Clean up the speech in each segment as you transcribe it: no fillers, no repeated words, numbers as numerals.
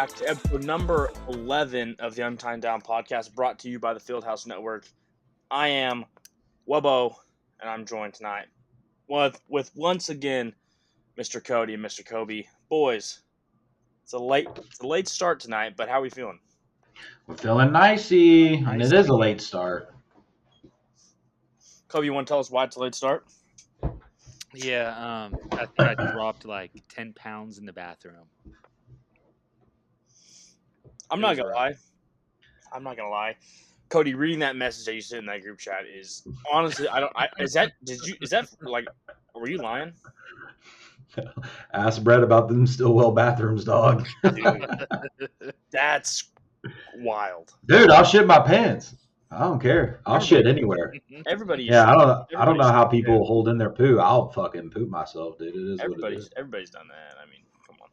back to episode number 11 of the Untimed Down podcast, brought to you by the Fieldhouse Network. I am Wubbo, and I'm joined tonight with once again Mr. Cody and Mr. Kobe. Boys, it's a late start tonight, but how are we feeling? We're feeling nicey, and it is a late start. Kobe, you want to tell us why it's a late start? Yeah, I think I dropped like 10 pounds in the bathroom. I'm not gonna lie. Cody, reading that message that you sent in that group chat is honestly, were you lying? Ask Brett about them Stillwell bathrooms, dog. Dude, that's wild. Dude, I'll shit my pants. I don't care. I'll shit anywhere. Everybody. Yeah, I don't know how people hold in their poo. I'll fucking poop myself, dude. It is what it is. Everybody's done that. I mean, come on.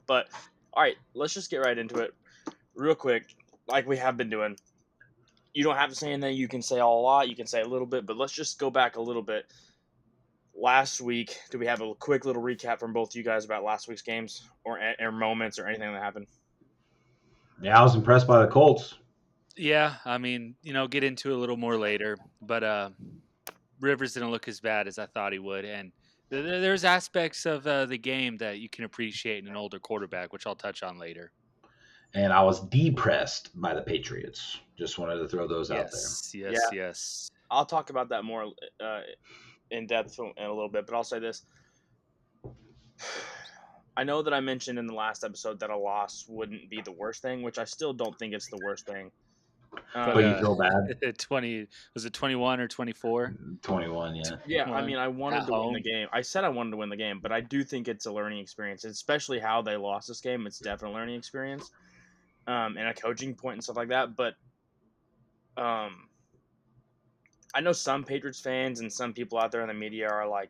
But all right, let's just get right into it, real quick, like we have been doing. You don't have to say anything. You can say a lot. You can say a little bit, but let's just go back a little bit. Last week, do we have a quick little recap from both of you guys about last week's games or moments or anything that happened? Yeah, I was impressed by the Colts. Yeah, I mean, get into it a little more later, but Rivers didn't look as bad as I thought he would, and there's aspects of the game that you can appreciate in an older quarterback, which I'll touch on later. And I was depressed by the Patriots. Just wanted to throw those out there. Yes. I'll talk about that more in depth in a little bit, but I'll say this. I know that I mentioned in the last episode that a loss wouldn't be the worst thing, which I still don't think it's the worst thing. But you feel bad? 20, was it 21 or 24? 21, yeah. Yeah, I mean, I wanted to win the game. I said I wanted to win the game, but I do think it's a learning experience, especially how they lost this game. It's definitely a learning experience and a coaching point and stuff like that. But I know some Patriots fans and some people out there in the media are like,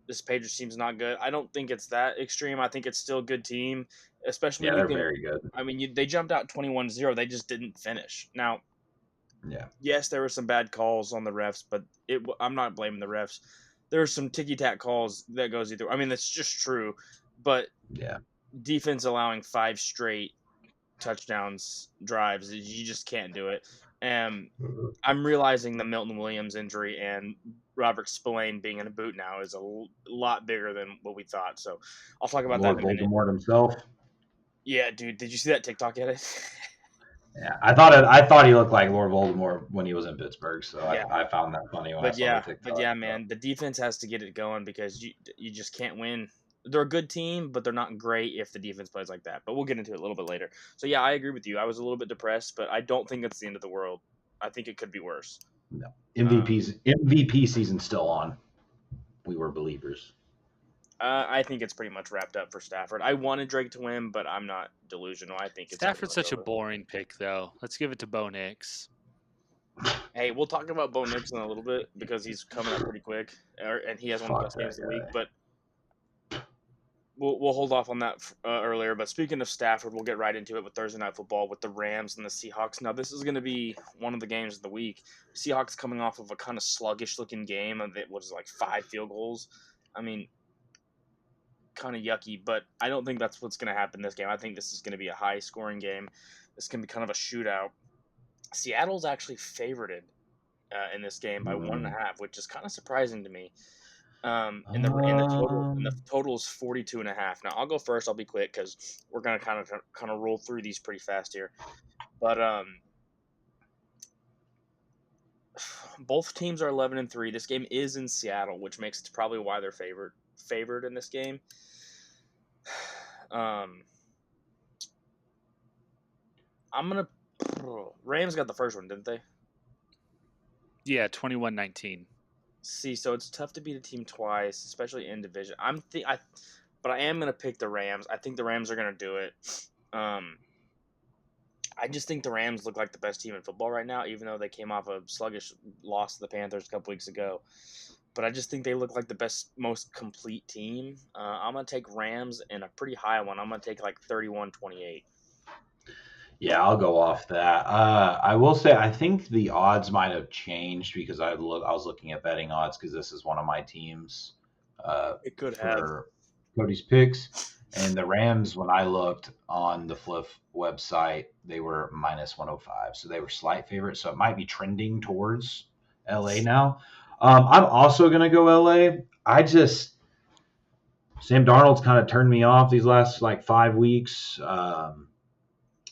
this Patriots team's not good. I don't think it's that extreme. I think it's still a good team, especially. Yeah, they're very good. I mean, they jumped out 21-0. They just didn't finish. Now, yes, there were some bad calls on the refs, but I'm not blaming the refs. There are some ticky-tack calls that goes either. I mean, that's just true. But defense allowing 5 straight touchdowns drives, you just can't do it. And I'm realizing the Milton Williams injury and Robert Spillane being in a boot now is a lot bigger than what we thought. So I'll talk about that in a minute. Voldemort himself. Yeah, dude. Did you see that TikTok yet? Yeah, I thought he looked like Lord Voldemort when he was in Pittsburgh. So yeah. I found that funny when I saw the TikTok. But yeah, man, the defense has to get it going because you just can't win. They're a good team, but they're not great if the defense plays like that. But we'll get into it a little bit later. So, yeah, I agree with you. I was a little bit depressed, but I don't think it's the end of the world. I think it could be worse. No. MVP season's still on. We were believers. I think it's pretty much wrapped up for Stafford. I wanted Drake to win, but I'm not delusional. I think it's Stafford's such a boring pick, though. Let's give it to Bo Nix. Hey, we'll talk about Bo Nix in a little bit because he's coming up pretty quick, and he has one of the best games of the week. But we'll hold off on that earlier. But speaking of Stafford, we'll get right into it with Thursday Night Football with the Rams and the Seahawks. Now, this is going to be one of the games of the week. Seahawks coming off of a kind of sluggish-looking game of it was like 5 field goals. I mean, kind of yucky, but I don't think that's what's going to happen this game. I think this is going to be a high-scoring game. This can be kind of a shootout. Seattle's actually favored in this game by 1.5, which is kind of surprising to me. And the total is 42.5. Now I'll go first. I'll be quick because we're gonna kind of roll through these pretty fast here. But both teams are 11-3. This game is in Seattle, which makes it probably why they're favored in this game. Rams got the first one, didn't they? Yeah, 21-19. See, so it's tough to beat a team twice, especially in division. But I am gonna pick the Rams. I think the Rams are gonna do it. I just think the Rams look like the best team in football right now, even though they came off a sluggish loss to the Panthers a couple weeks ago. But I just think they look like the best, most complete team. I'm gonna take Rams in a pretty high one. I'm gonna take like 31-28. Yeah, I'll go off that. I will say I think the odds might have changed because I was looking at betting odds because this is one of my teams. It could have Cody's picks, And the Rams, when I looked on the Fliff website, they were minus 105. So they were slight favorites. So it might be trending towards LA now. I'm also going to go LA. Sam Darnold's kind of turned me off these last like 5 weeks.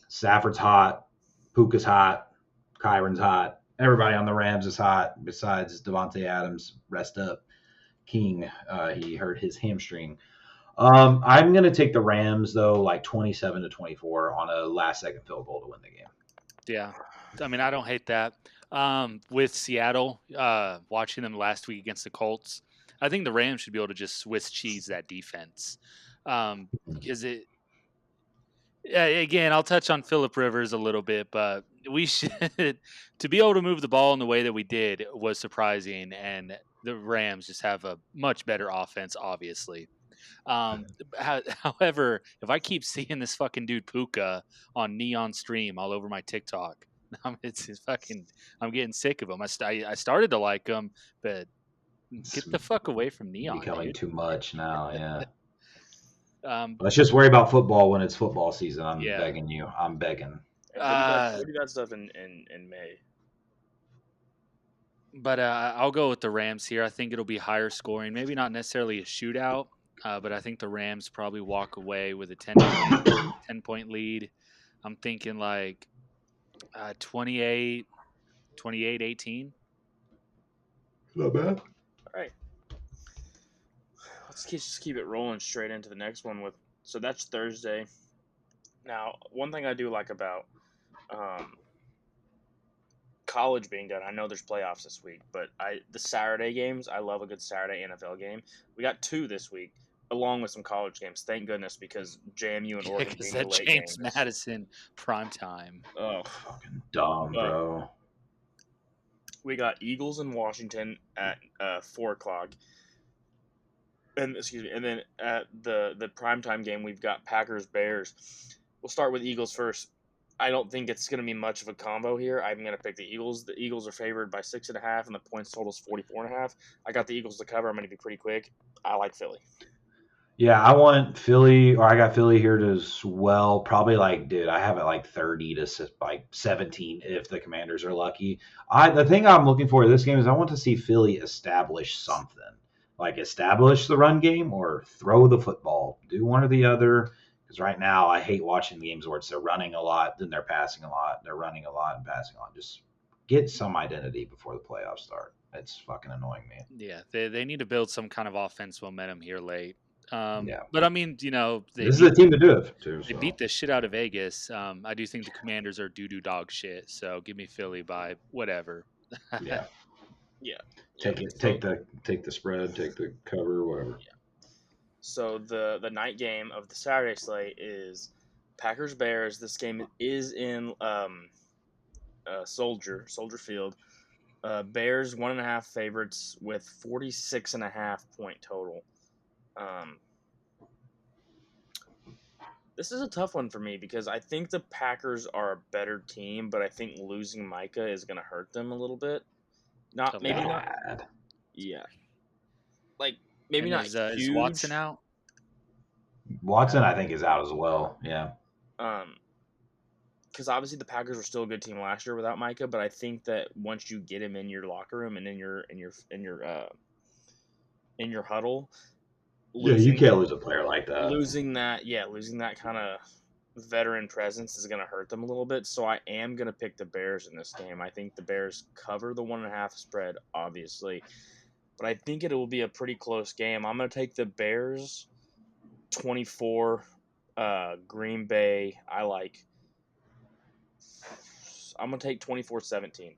Stafford's hot. Puka's hot. Kyron's hot. Everybody on the Rams is hot besides Devontae Adams. Rest up. King, he hurt his hamstring. I'm going to take the Rams, though, like 27-24 on a last-second field goal to win the game. Yeah. I mean, I don't hate that. With Seattle, watching them last week against the Colts, I think the Rams should be able to just Swiss cheese that defense. Because again, I'll touch on Phillip Rivers a little bit, but we should to be able to move the ball in the way that we did was surprising, and the Rams just have a much better offense, obviously. However, if I keep seeing this fucking dude Puka on Neon Stream all over my TikTok, it's fucking. I'm getting sick of him. I started to like him, but get the fuck away from Neon. Becoming dude. too much now, yeah. Um, Let's just worry about football when it's football season. I'm Yeah. begging you. I'm begging. We do that stuff in May. but I'll go with the Rams here. I think it'll be higher scoring. Maybe not necessarily a shootout, but I think the Rams probably walk away with a 10-point lead. I'm thinking like 28, 18. Not bad. All right. Let's just keep it rolling straight into the next one so that's Thursday. Now, one thing I do like about college being done, I know there's playoffs this week, but the Saturday games, I love a good Saturday NFL game. We got 2 this week, along with some college games. Thank goodness, because JMU and Oregon Because being that the late James games. Madison prime time. Oh, Fucking dumb, bro. We got Eagles in Washington at 4:00. And then at the primetime game, we've got Packers Bears. We'll start with Eagles first. I don't think it's going to be much of a combo here. I'm going to pick the Eagles. The Eagles are favored by 6.5, and the points total is 44.5. I got the Eagles to cover. I'm going to be pretty quick. I like Philly. Yeah, I want Philly, or I got Philly here as well. Probably like, dude, I have it like 30 to like 17 if the Commanders are lucky. The thing I'm looking for in this game is I want to see Philly establish something. Like establish the run game or throw the football. Do one or the other. Because right now I hate watching games where they're running a lot, then they're passing a lot. They're running a lot and passing a lot. Just get some identity before the playoffs start. It's fucking annoying me. Yeah, they need to build some kind of offense momentum here late. Yeah. But I mean, This is a team to do it too. They beat the shit out of Vegas. I do think the Commanders are doo-doo dog shit. So give me Philly by whatever. Yeah. Yeah. Take the spread, take the cover, whatever. Yeah. So the night game of the Saturday slate is Packers Bears. This game is in Soldier Field. Bears 1.5 favorites with 46.5 point total. This is a tough one for me because I think the Packers are a better team, but I think losing Micah is going to hurt them a little bit. Not. Yeah. Like maybe not huge. Is Watson out? Watson, I think, is out as well. Yeah. Because obviously the Packers were still a good team last year without Micah, but I think that once you get him in your locker room and in your huddle, you can't lose a player like that. Losing that kind of veteran presence is going to hurt them a little bit. So I am going to pick the Bears in this game. I think the Bears cover the 1.5 spread, obviously, but I think it will be a pretty close game. I'm going to take the Bears 24. Green Bay, I'm going to take 24-17.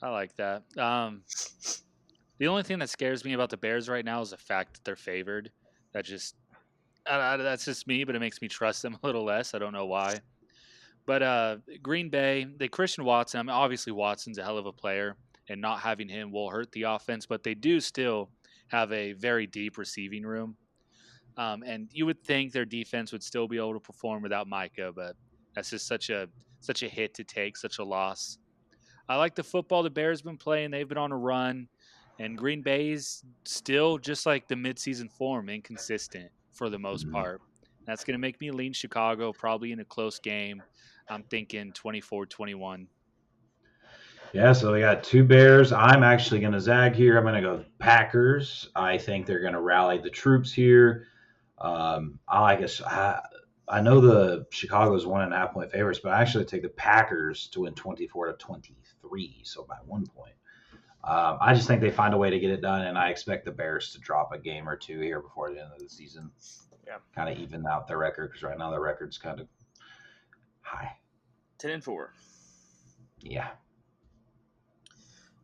I like that. The only thing that scares me about the Bears right now is the fact that they're favored. That's just me, but it makes me trust them a little less. I don't know why. But Green Bay, Christian Watson, I mean, obviously Watson's a hell of a player, and not having him will hurt the offense, but they do still have a very deep receiving room. And you would think their defense would still be able to perform without Micah, but that's just such a hit to take, such a loss. I like the football the Bears been playing. They've been on a run. And Green Bay's still just like the midseason form, inconsistent. for the most part. That's going to make me lean Chicago, probably in a close game. I'm thinking 24-21. Yeah, so we got 2 Bears. I'm actually going to zag here. I'm going to go Packers. I think they're going to rally the troops here. I like us. I know the Chicago's 1.5 point favorites, but I actually take the Packers to win 24-23, so by 1 point. I just think they find a way to get it done, and I expect the Bears to drop a game or two here before the end of the season. Yeah, kind of even out their record because right now their record's kind of high. 10-4. Yeah.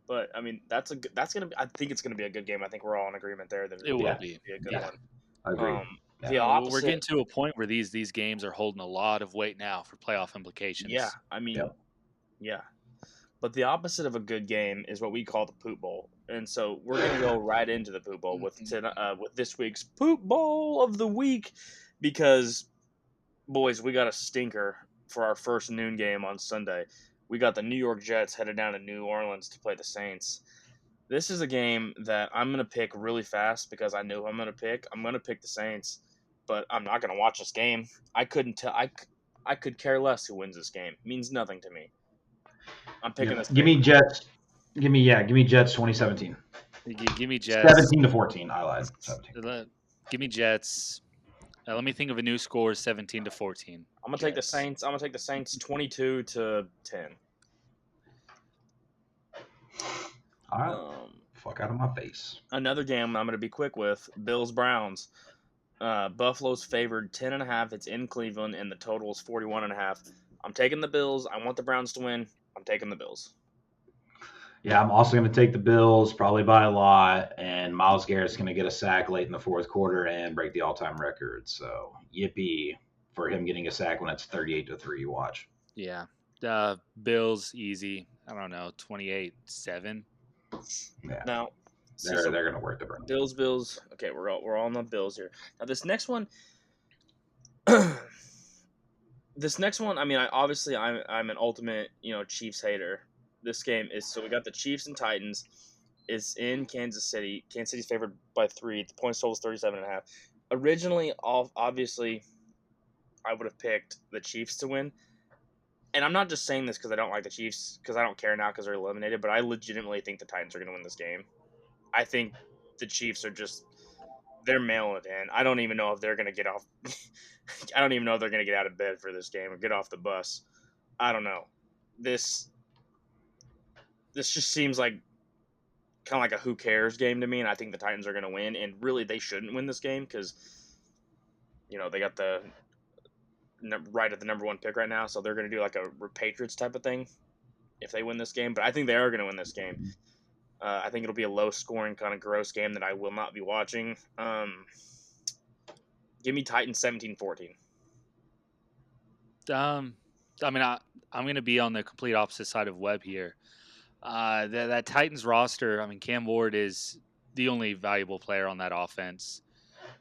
But I mean, that's gonna be. I think it's gonna be a good game. I think we're all in agreement there that It will be a good one. I agree. The opposite, we're getting to a point where these games are holding a lot of weight now for playoff implications. Yeah, I mean, yeah. But the opposite of a good game is what we call the Poop Bowl, and so we're gonna go right into the Poop Bowl with this week's Poop Bowl of the week, because boys, we got a stinker for our first noon game on Sunday. We got the New York Jets headed down to New Orleans to play the Saints. This is a game that I'm going to pick really fast because I know who I'm going to pick. I'm going to pick the Saints, but I'm not going to watch this game. I couldn't tell. I could care less who wins this game. It means nothing to me. I'm picking this. Give me Jets. Give me Jets 2017. Give me Jets 17-14. I lied. 17. Give me Jets. Let me think of a new score: 17-14. I'm gonna take the Saints. I'm gonna take the Saints 22-10. All right. Fuck out of my face. Another game I'm gonna be quick with: Bills Browns. Buffalo's favored 10.5. It's in Cleveland, and the total is 41.5. I'm taking the Bills. I want the Browns to win. I'm taking the Bills. Yeah, I'm also going to take the Bills, probably by a lot, and Myles Garrett's going to get a sack late in the fourth quarter and break the all-time record. So, yippee for him getting a sack when it's 38-3. Watch. Yeah, Bills easy. I don't know, 28-7. Yeah. Now, they're going to work the Browns. Bills. Okay, we're all on the Bills here. Now, this next one. I mean, I'm an ultimate, Chiefs hater. This game is, so we got the Chiefs and Titans. It's in Kansas City. Kansas City's favored by 3. The points total is 37.5. Originally, obviously, I would have picked the Chiefs to win. And I'm not just saying this because I don't like the Chiefs, because I don't care now because they're eliminated, but I legitimately think the Titans are going to win this game. I think the Chiefs are they're mailing it in. I don't even know if they're going to get off. I don't even know if they're going to get out of bed for this game or get off the bus. I don't know. This just seems like kind of like a who cares game to me, and I think the Titans are going to win. And really, they shouldn't win this game because, they got the right at the number 1 pick right now, so they're going to do like a Patriots type of thing if they win this game. But I think they are going to win this game. I think it'll be a low-scoring kind of gross game that I will not be watching. Give me Titans 17-14. I mean, I'm going to be on the complete opposite side of Webb here. That Titans roster, I mean, Cam Ward is the only valuable player on that offense.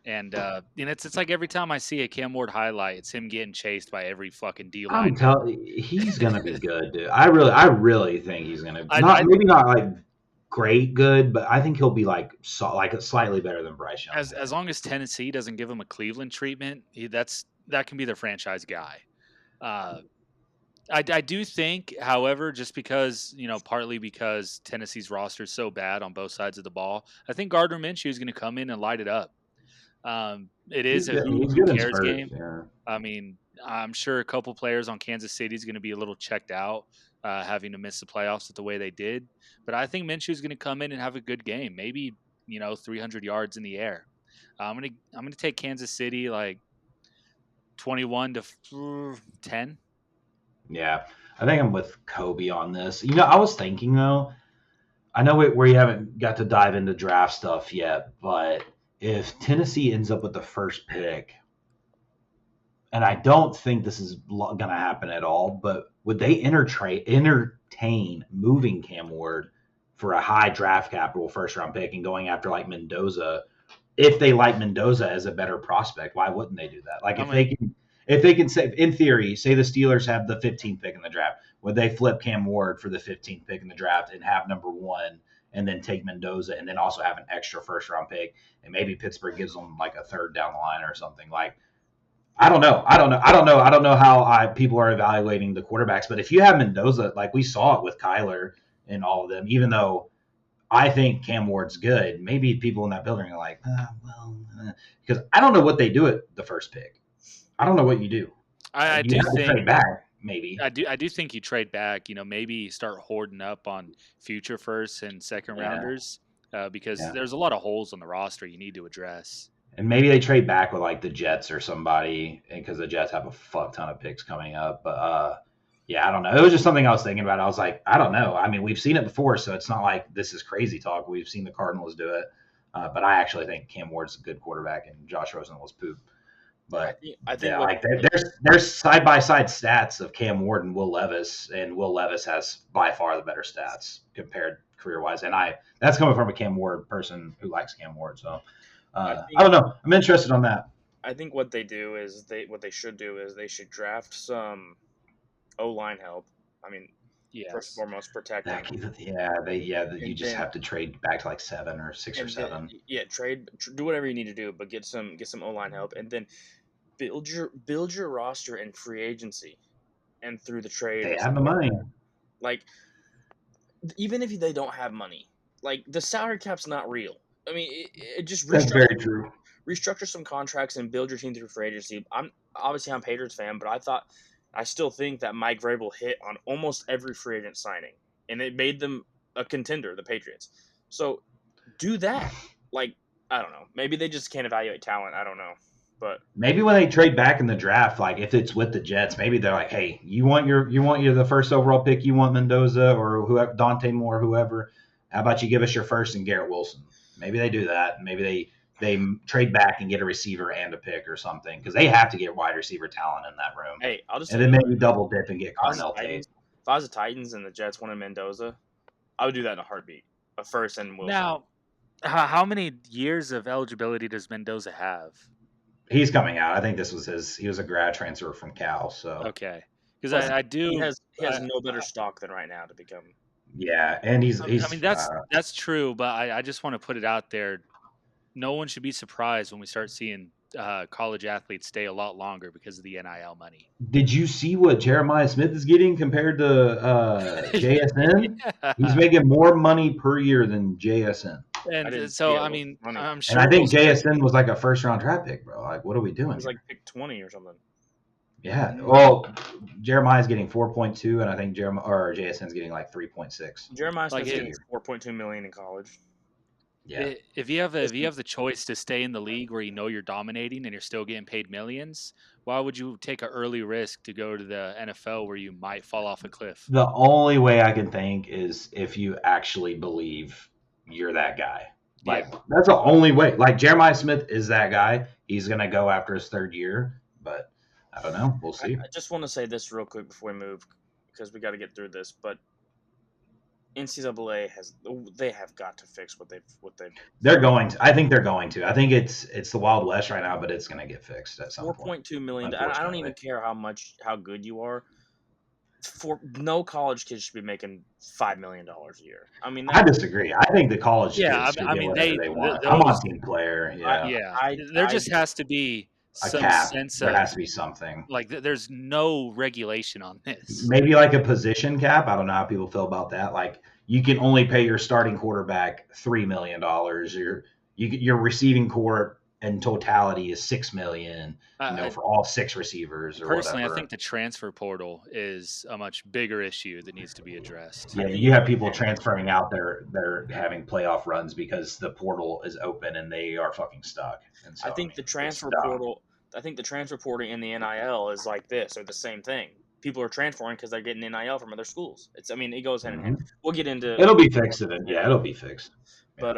And it's like every time I see a Cam Ward highlight, it's him getting chased by every fucking D line. I'm telling you, he's gonna be good, dude. I really think he's gonna maybe not like great good, but I think he'll be like slightly better than Bryce Young. As long as Tennessee doesn't give him a Cleveland treatment, that can be their franchise guy. I do think, however, just because, partly because Tennessee's roster is so bad on both sides of the ball, I think Gardner Minshew is going to come in and light it up. It is a who cares game. Yeah. I mean, I'm sure a couple players on Kansas City is going to be a little checked out, having to miss the playoffs the way they did. But I think Minshew is going to come in and have a good game, maybe 300 yards in the air. I'm gonna take Kansas City like 21-10. Yeah, I think I'm with Kobe on this. I was thinking though, I know where you haven't got to dive into draft stuff yet, but if Tennessee ends up with the first pick, and I don't think this is going to happen at all, but would they entertain moving Cam Ward for a high draft capital first-round pick and going after like Mendoza? If they like Mendoza as a better prospect, why wouldn't they do that? Like if they can say, in theory, say the Steelers have the 15th pick in the draft, would they flip Cam Ward for the 15th pick in the draft and have number 1 and then take Mendoza, and then also have an extra first round pick, and maybe Pittsburgh gives them like a third down the line or something. Like, I don't know how people are evaluating the quarterbacks, but if you have Mendoza, like we saw it with Kyler and all of them, even though I think Cam Ward's good, maybe people in that building are like, because I don't know what they do at the first pick. I don't know what you do. I You do have to think trade back, maybe. I do think you trade back. Maybe start hoarding up on future first and second rounders because there's a lot of holes on the roster you need to address. And maybe they trade back with like the Jets or somebody, because the Jets have a fuck ton of picks coming up. But I don't know. It was just something I was thinking about. I was like, I don't know. I mean, we've seen it before, so it's not like this is crazy talk. We've seen the Cardinals do it. But I actually think Cam Ward's a good quarterback and Josh Rosen was poop. But I think there's side by side stats of Cam Ward and Will Levis, and Will Levis has by far the better stats compared career wise. And that's coming from a Cam Ward person who likes Cam Ward. So I don't know. I'm interested on that. I think what they should do is they should draft some O-line help. I mean, first and foremost, protecting. You just have to trade back to like 7 or 6 or 7. Do whatever you need to do, but get some O-line help, and then build your roster in free agency and through the trade. They have the money. Like, even if they don't have money, like the salary cap's not real. I mean, it just that's very true. Restructure some contracts and build your team through free agency. I'm a Patriots fan, but I still think that Mike Vrabel hit on almost every free agent signing, and it made them a contender, the Patriots. So do that. Like, I don't know. Maybe they just can't evaluate talent. I don't know. But maybe when they trade back in the draft, like if it's with the Jets, maybe they're like, hey, you want the first overall pick, you want Mendoza or whoever, Dante Moore, whoever. How about you give us your first and Garrett Wilson? Maybe they do that. Maybe they trade back and get a receiver and a pick or something, because they have to get wide receiver talent in that room. Hey, and then maybe double dip and get Carnell Tate. If I was the Titans and the Jets wanted Mendoza, I would do that in a heartbeat. A first and Wilson. Now, how many years of eligibility does Mendoza have? He's coming out. I think this was he was a grad transfer from Cal. So okay, because I do. He has no better stock than right now to become. Yeah, and he's. I mean, that's true, but I just want to put it out there. No one should be surprised when we start seeing college athletes stay a lot longer because of the NIL money. Did you see what Jeremiah Smith is getting compared to JSN? Yeah. He's making more money per year than JSN. And so, I mean, I'm sure. And I think JSN was like a first-round draft pick, bro. Like, what are we doing? It was like pick 20 or something. Yeah. Well, Jeremiah's getting 4.2, and I think JSN's getting like 3.6. Jeremiah's getting $4.2 million in college. Yeah. If you have the choice to stay in the league where you're dominating and you're still getting paid millions, why would you take an early risk to go to the NFL where you might fall off a cliff? The only way I can think is if you actually believe you're that guy. Like, that's the only way. Like, Jeremiah Smith is that guy. He's going to go after his third year, but I don't know. We'll see. I just want to say this real quick before we move, because we got to get through this, but NCAA they have got to fix what they've. They're going to. I think they're going to. I think it's the Wild West right now, but it's going to get fixed at some point. $4.2 million. I don't even care how good you are. No college kids should be making $5 million a year. I mean, I disagree. I think the college kids should I mean, they want. I'm a team player. There just has to be some cap. sense there of, has to be something. Like, there's no regulation on this. Maybe like a position cap. I don't know how people feel about that. Like, you can only pay your starting quarterback $3 million. Your receiving core in totality is $6 million. For all 6 receivers or personally, whatever. I think the transfer portal is a much bigger issue that needs to be addressed. Yeah, you have people transferring out there. They're having playoff runs because the portal is open and they are fucking stuck. And so, I think the transfer portal. I think the transfer portal and the NIL is like this, or the same thing. People are transferring because they're getting NIL from other schools. It goes hand in hand. We'll get into. It'll be fixed. It'll be fixed. But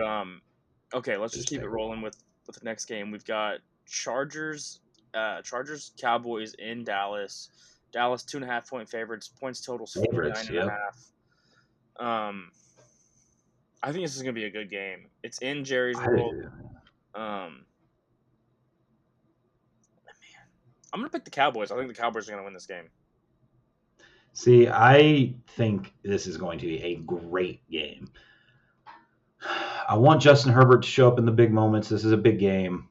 okay, let's just keep it rolling with the next game. We've got Chargers Cowboys in Dallas. Dallas 2.5 point favorites. Points total 49.5. I think this is gonna be a good game. It's in Jerry's World. I'm gonna pick the Cowboys. I think the Cowboys are gonna win this game. See, I think this is going to be a great game. I want Justin Herbert to show up in the big moments. This is a big game.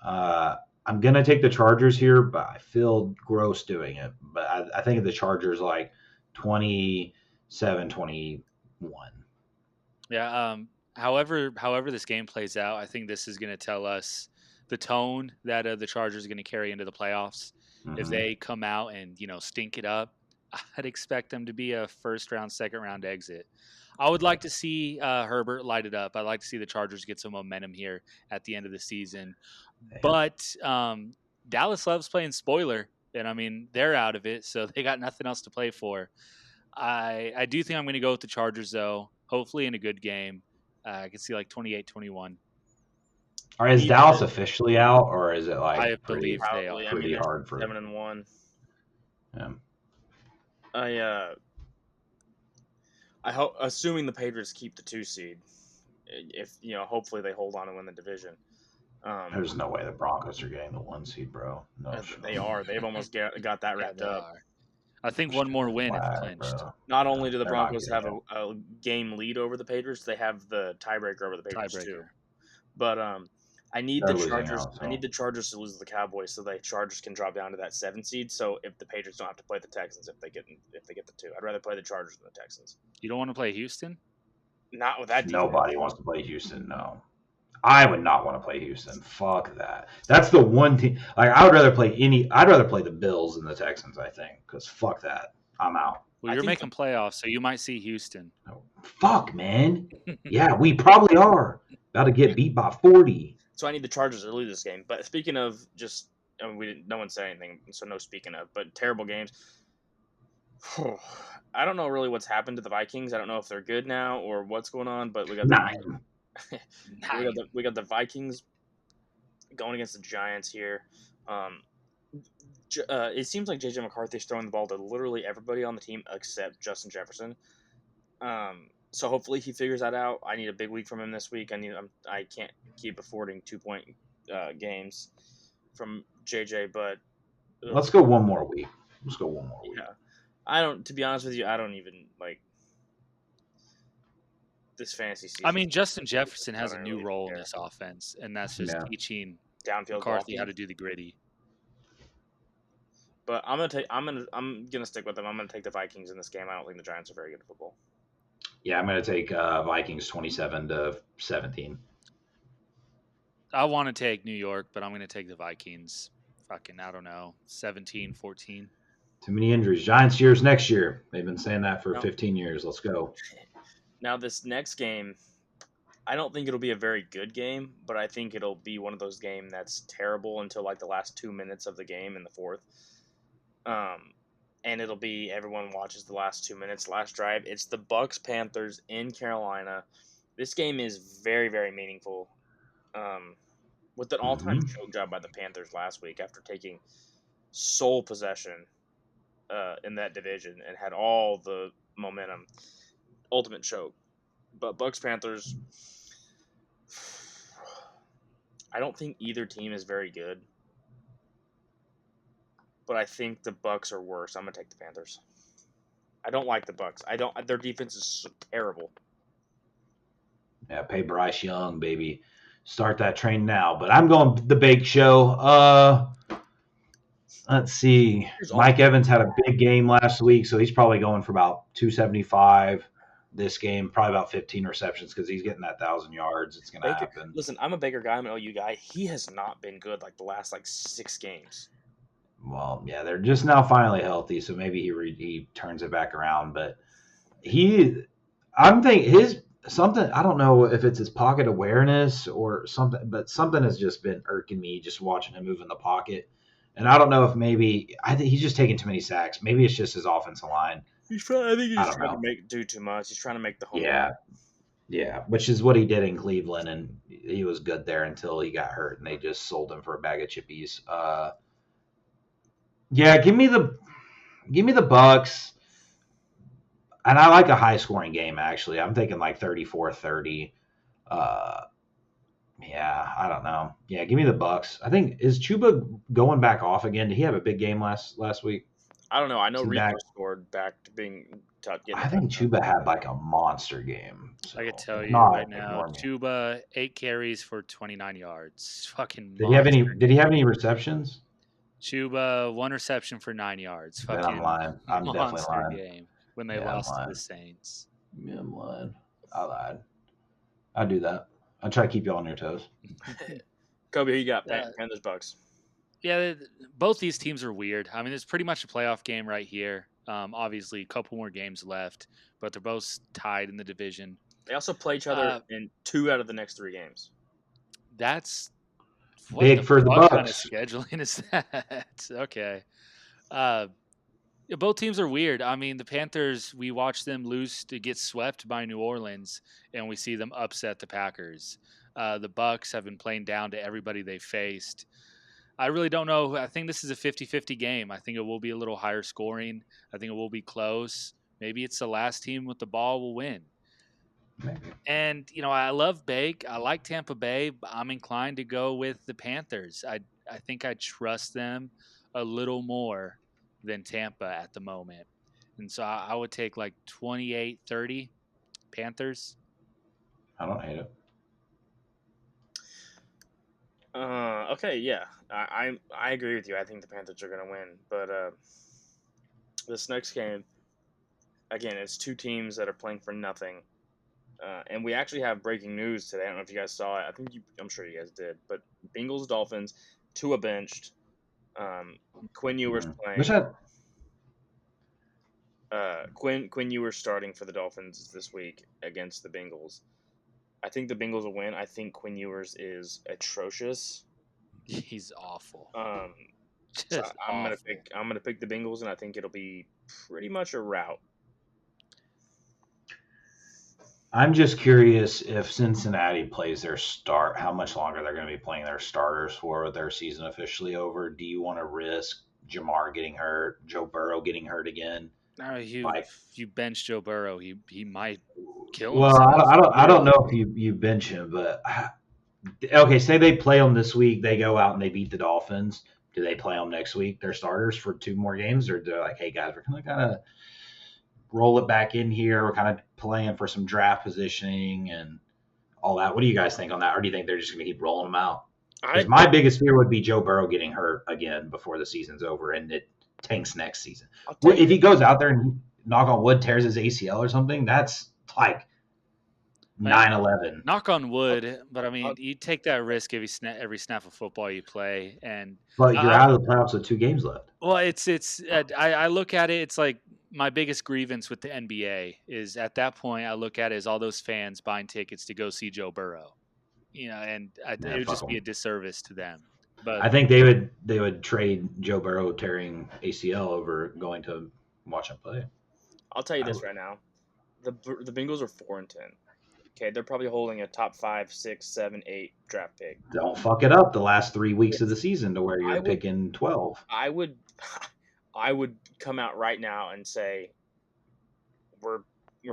I'm going to take the Chargers here, but I feel gross doing it. But I think the Chargers like 27-21. Yeah. However this game plays out, I think this is going to tell us the tone that the Chargers are going to carry into the playoffs. If Mhm. they come out and stink it up, I'd expect them to be a first round, second round exit. I would like to see Herbert light it up. I'd like to see the Chargers get some momentum here at the end of the season. But Dallas loves playing spoiler, and I mean they're out of it, so they got nothing else to play for. I do think I'm going to go with the Chargers though. Hopefully in a good game. I can see like 28-21. All right, is Dallas officially out, or is it like I believe they are. Probably. I pretty mean, hard for 7-1. Yeah. I hope, assuming the Patriots keep the 2 seed, if hopefully they hold on and win the division. There's no way the Broncos are getting the 1 seed, bro. No, they are. They've almost got that wrapped up. Are. I think one more win if clinched. Bro. Not only do the They're not Broncos getting have a game lead over the Patriots, they have the tiebreaker over the Patriots too. But I need They're the losing Chargers. out, so. I need the Chargers to lose to the Cowboys, so the Chargers can drop down to that 7 seed. So if the Patriots don't have to play the Texans, if they get the 2, I'd rather play the Chargers than the Texans. You don't want to play Houston? Not with that defense. Nobody wants to play Houston. No, I would not want to play Houston. Fuck that. That's the one team. Like I'd rather play the Bills than the Texans. I think because fuck that. I'm out. Well, you're making playoffs, so you might see Houston. Oh, fuck, man. Yeah, we probably are about to get beat by 40. So I need the Chargers to lose this game. But speaking of just, no one said anything, so no speaking of. But terrible games. I don't know really what's happened to the Vikings. I don't know if they're good now or what's going on. But we got we got the Vikings going against the Giants here. It seems like JJ McCarthy's throwing the ball to literally everybody on the team except Justin Jefferson. So hopefully he figures that out. I need a big week from him this week. I can't keep affording 2-point games from JJ. But let's go one more week. Yeah, to be honest with you, I don't even like this fantasy season. I mean, Justin Jefferson has a new role in this offense, and that's just teaching downfield McCarthy how to do the gritty. But I'm gonna stick with them. I'm gonna take the Vikings in this game. I don't think the Giants are very good at football. Yeah, I'm gonna take Vikings 27-17. I want to take New York, but I'm gonna take the Vikings. Fucking, I don't know, 17-14. Too many injuries. Giants years next year. They've been saying that for 15 years. Let's go. Now this next game, I don't think it'll be a very good game, but I think it'll be one of those games that's terrible until like the last 2 minutes of the game in the fourth. And it'll be everyone watches the last 2 minutes, last drive. It's the Bucs-Panthers in Carolina. This game is very, very meaningful. With an all-time choke job by the Panthers last week after taking sole possession in that division and had all the momentum. Ultimate choke. But Bucs-Panthers, I don't think either team is very good. But I think the Bucs are worse. I'm gonna take the Panthers. I don't like the Bucs. Their defense is so terrible. Yeah, pay Bryce Young, baby. Start that train now. But I'm going the Bake Show. Let's see. Mike Evans had a big game last week, so he's probably going for about 275 this game. Probably about 15 receptions because he's getting that 1,000 yards. It's gonna happen. Listen, I'm a Baker guy. I'm an OU guy. He has not been good like the last 6 games. Well, yeah, they're just now finally healthy, so maybe he turns it back around. But I'm thinking something. I don't know if it's his pocket awareness or something, but something has just been irking me just watching him move in the pocket. And I don't know if I think he's just taking too many sacks. Maybe it's just his offensive line. I think he's trying to do too much. He's trying to make the home. Yeah, which is what he did in Cleveland, and he was good there until he got hurt, and they just sold him for a bag of chippies. Yeah, give me the Bucs. And I like a high-scoring game, actually. I'm thinking like 34-30. Yeah, I don't know. Yeah, give me the Bucs. I think, is Chuba going back off again? Did he have a big game last week? I don't know. I know Rico scored back to being tough. I think Chuba had like a monster game. I could tell if you not, right now, ignore me. Chuba 8 carries for 29 yards. Fucking Did he have any? monster. Did he have any receptions? Chuba 1 reception for 9 yards. Then I'm Fucking lying. I'm definitely monster lying. game when they Yeah, I'm lost to lying. the Saints. Yeah, I'm lying. I lied. I do that. I try to keep you on your toes. Kobe, who you got? Uh, Panthers, Bucks. Yeah, both these teams are weird. I mean, it's pretty much a playoff game right here. Obviously, a couple more games left, but they're both tied in the division. They also play each other in 2 out of the next 3 games. That's what Big the for the fuck kind of Bucks. scheduling is that? Okay. Yeah, both teams are weird. I mean, the Panthers, we watch them lose to get swept by New Orleans, and we see them upset the Packers. The Bucks have been playing down to everybody they faced. I really don't know. I think this is a 50-50 game. I think it will be a little higher scoring. I think it will be close. Maybe it's the last team with the ball will win. Maybe. And, I love Bake. I like Tampa Bay, but I'm inclined to go with the Panthers. I think I trust them a little more than Tampa at the moment. And so I would take like 28-30 Panthers. I don't hate it. Okay, yeah, I agree with you. I think the Panthers are going to win, but this next game, again, it's 2 teams that are playing for nothing, and we actually have breaking news today. I don't know if you guys saw it. I'm sure you guys did. But Bengals Dolphins, Tua benched. Quinn Ewers playing. Quinn Ewers starting for the Dolphins this week against the Bengals. I think the Bengals will win. I think Quinn Ewers is atrocious. He's awful. So I'm gonna pick the Bengals, and I think it'll be pretty much a rout. I'm just curious if Cincinnati plays their start, how much longer they're going to be playing their starters for with their season officially over. Do you want to risk Jamar getting hurt, Joe Burrow getting hurt again? No, if you bench Joe Burrow, he might kill Well, himself. I don't know if you bench him, but okay, say they play them this week, they go out and they beat the Dolphins. Do they play them next week, their starters, for 2 more games? Or they're like, hey, guys, we're going to kind of roll it back in here. We're kind of playing for some draft positioning and all that. What do you guys think on that? Or do you think they're just going to keep rolling them out? Because my biggest fear would be Joe Burrow getting hurt again before the season's over and it tanks next season. If he goes out there and, knock on wood, tears his ACL or something, that's like 9/11. Knock on wood, but I mean, you take that risk every snap of football you play, but you're out of the playoffs with 2 games left. Well, I look at it. It's like my biggest grievance with the NBA is at that point. I look at it as all those fans buying tickets to go see Joe Burrow, and it would just be a disservice to them. But I think they would trade Joe Burrow tearing ACL over going to watch him play. I'll tell you this right now: the Bengals are 4-10. Okay, they're probably holding a top 5, 6, 7, 8 draft pick. Don't fuck it up the last 3 weeks of the season to where you're picking 12. I would come out right now and say we're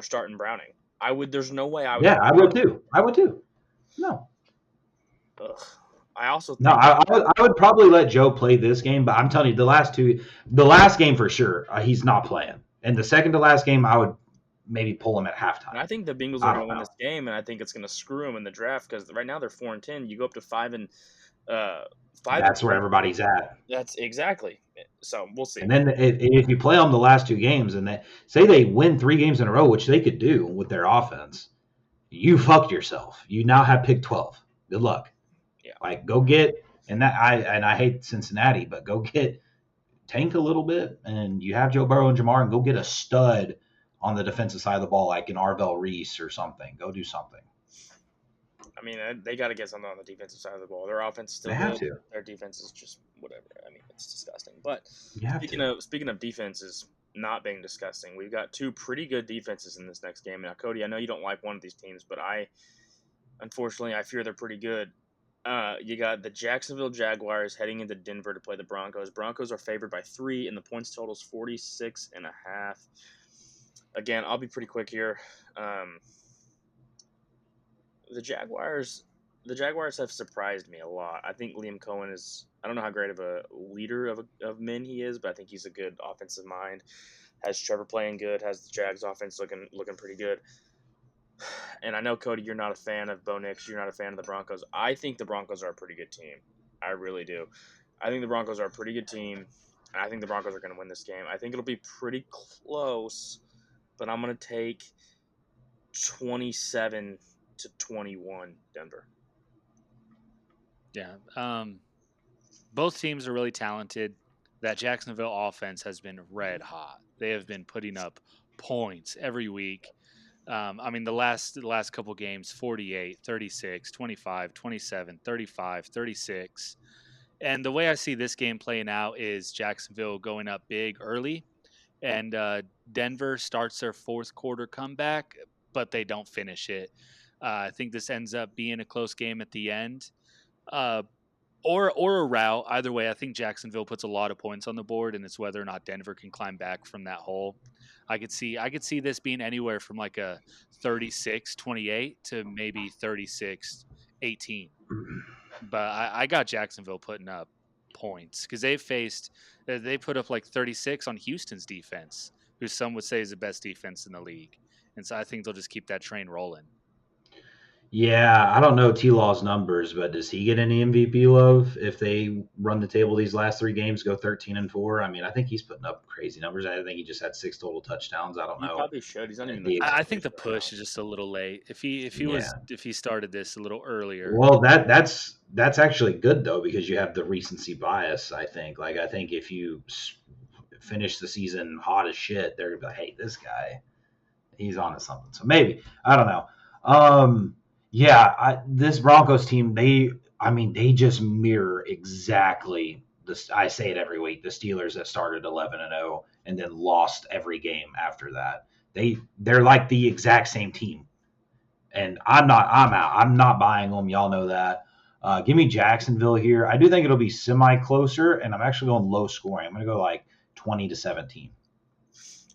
starting Browning. There's no way I would. Yeah, I would too. No. Ugh. I also think I would probably let Joe play this game, but I'm telling you, the last game for sure, he's not playing. And the second to last game, I would maybe pull him at halftime. And I think the Bengals are going to win this game, and I think it's going to screw them in the draft because right now they're 4-10. You go up to 5-5. That's where everybody's at. That's exactly. So we'll see. And then if you play them the last 2 games, and say they win 3 games in a row, which they could do with their offense, you fucked yourself. You now have pick 12. Good luck. Yeah. Like go get I hate Cincinnati, but go get tank a little bit, and you have Joe Burrow and Jamar, and go get a stud on the defensive side of the ball, like an Arvell Reese or something. Go do something. I mean, they got to get something on the defensive side of the ball. Their offense is still good. Have to. Their defense is just whatever. I mean, it's disgusting. But speaking of defenses not being disgusting, we've got 2 pretty good defenses in this next game. Now, Cody, I know you don't like one of these teams, but unfortunately, I fear they're pretty good. You got the Jacksonville Jaguars heading into Denver to play the Broncos. Broncos are favored by 3, and the points total is 46.5. Again, I'll be pretty quick here. The Jaguars have surprised me a lot. I think Liam Cohen is, I don't know how great of a leader of men he is, but I think he's a good offensive mind. Has Trevor playing good, has the Jags offense looking pretty good. And I know, Cody, you're not a fan of Bo Nix. You're not a fan of the Broncos. I think the Broncos are a pretty good team. I really do. I think the Broncos are a pretty good team. And I think the Broncos are going to win this game. I think it'll be pretty close, but I'm going to take 27-21 Denver. Yeah. Both teams are really talented. That Jacksonville offense has been red hot. They have been putting up points every week. I mean, the last couple games, 48, 36, 25, 27, 35, 36. And the way I see this game playing out is Jacksonville going up big early, and Denver starts their fourth quarter comeback, but they don't finish it. I think this ends up being a close game at the end. Uh, or a rout. Either way, I think Jacksonville puts a lot of points on the board, and it's whether or not Denver can climb back from that hole. I could see this being anywhere from like a 36-28 to maybe 36-18. But I got Jacksonville putting up points because they put up like 36 on Houston's defense, who some would say is the best defense in the league. And so I think they'll just keep that train rolling. Yeah, I don't know T-Law's numbers, but does he get any MVP love if they run the table these last 3 games, go 13-4? I mean, I think he's putting up crazy numbers. I think he just had 6 total touchdowns. I don't He know. probably should. He's not even I think the push is just a little late. If he started this a little earlier. Well, that's actually good though, because you have the recency bias. I think if you finish the season hot as shit, they're gonna be like, hey, this guy, he's on to something. So maybe, I don't know. This Broncos team, they just mirror exactly this. I say it every week. The Steelers that started 11-0 and then lost every game after that. They're like the exact same team. And I'm out. I'm not buying them. Y'all know that. Give me Jacksonville here. I do think it'll be semi-closer, and I'm actually going low scoring. I'm going to go like 20-17.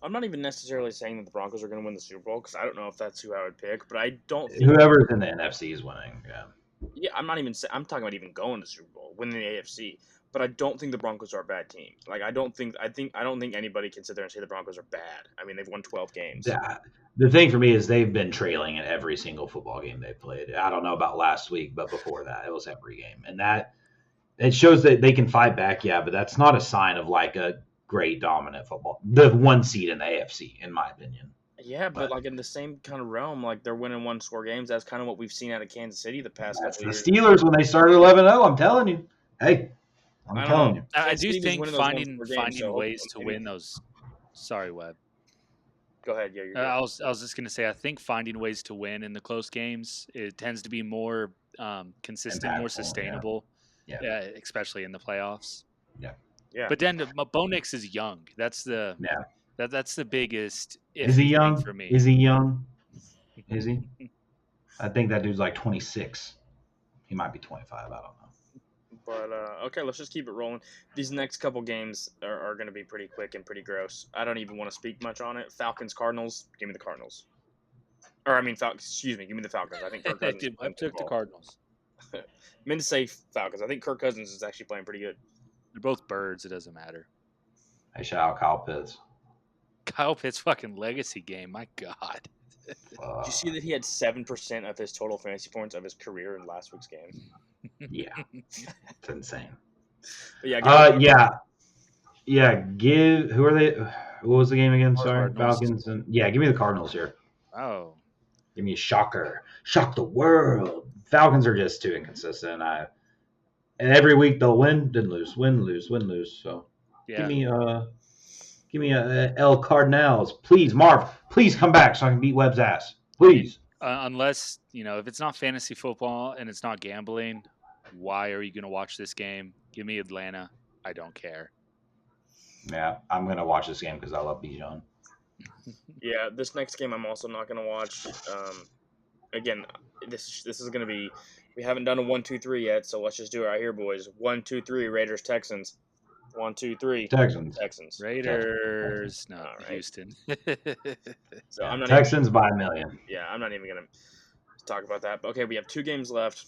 I'm not even necessarily saying that the Broncos are going to win the Super Bowl because I don't know if that's who I would pick, but I don't think Whoever's in the NFC is winning. Yeah. Yeah, I'm talking about even going to Super Bowl, winning the AFC. But I don't think the Broncos are a bad team. Like I don't think anybody can sit there and say the Broncos are bad. I mean, they've won 12 games. Yeah. The thing for me is they've been trailing in every single football game they played. I don't know about last week, but before that, it was every game, and that it shows that they can fight back. Yeah, but that's not a sign of like a great dominant football. The 1 seed in the AFC, in my opinion. Yeah, but like in the same kind of realm, like they're winning 1-score games. That's kind of what we've seen out of Kansas City the past couple That's years. the Steelers when they started 11-0. I'm telling you. Hey, I'm telling you. I do City was think winning those finding 1-score games, so ways to hopefully- win those. Sorry, Webb. Go ahead. Yeah, you're good. I was just going to say I think finding ways to win in the close games it tends to be more consistent, more Impactful, sustainable. Yeah. Especially in the playoffs. Yeah. But then Bo Nix is young. That's the that's the biggest. Is he young? For me? Is he young? Is he? I think that dude's like 26. He might be 25. I don't know. But okay, let's just keep it rolling. These next couple games are going to be pretty quick and pretty gross. I don't even want to speak much on it. Falcons, Cardinals. Give me the Cardinals. Or I mean, excuse me. Give me the Falcons. I think Kirk Cousins. I took the Cardinals. Meant to say Falcons. I think Kirk Cousins is actually playing pretty good. They're both birds. It doesn't matter. Hey, shout out Kyle Pitts. Kyle Pitts' fucking legacy game. My God. Did you see that he had 7% of his total fantasy points of his career in last week's game? Yeah, it's insane. But yeah. Who are they? What was the game again? Sorry, Cardinals. Falcons and give me the Cardinals here. Oh. Give me a shocker. Shock the world. Falcons are just too inconsistent. And every week they'll win, then lose, win, lose, win, lose. So Yeah. give me a El Cardinals, please, Marv. Please come back so I can beat Webb's ass, please. Unless if it's not fantasy football and it's not gambling, why are you going to watch this game? Give me Atlanta. I don't care. Yeah, I'm gonna watch this game because I love Bijan. Yeah, this next game I'm also not going to watch. Again, this is going to be. We haven't done a 1-2-3 yet, so let's just do it right here, boys. 1-2-3 Raiders Texans. 1-2-3 Texans. Raiders. No, All right. Houston. So I'm not Texans by a million. Yeah, I'm not even going to talk about that. But okay, we have 2 games left.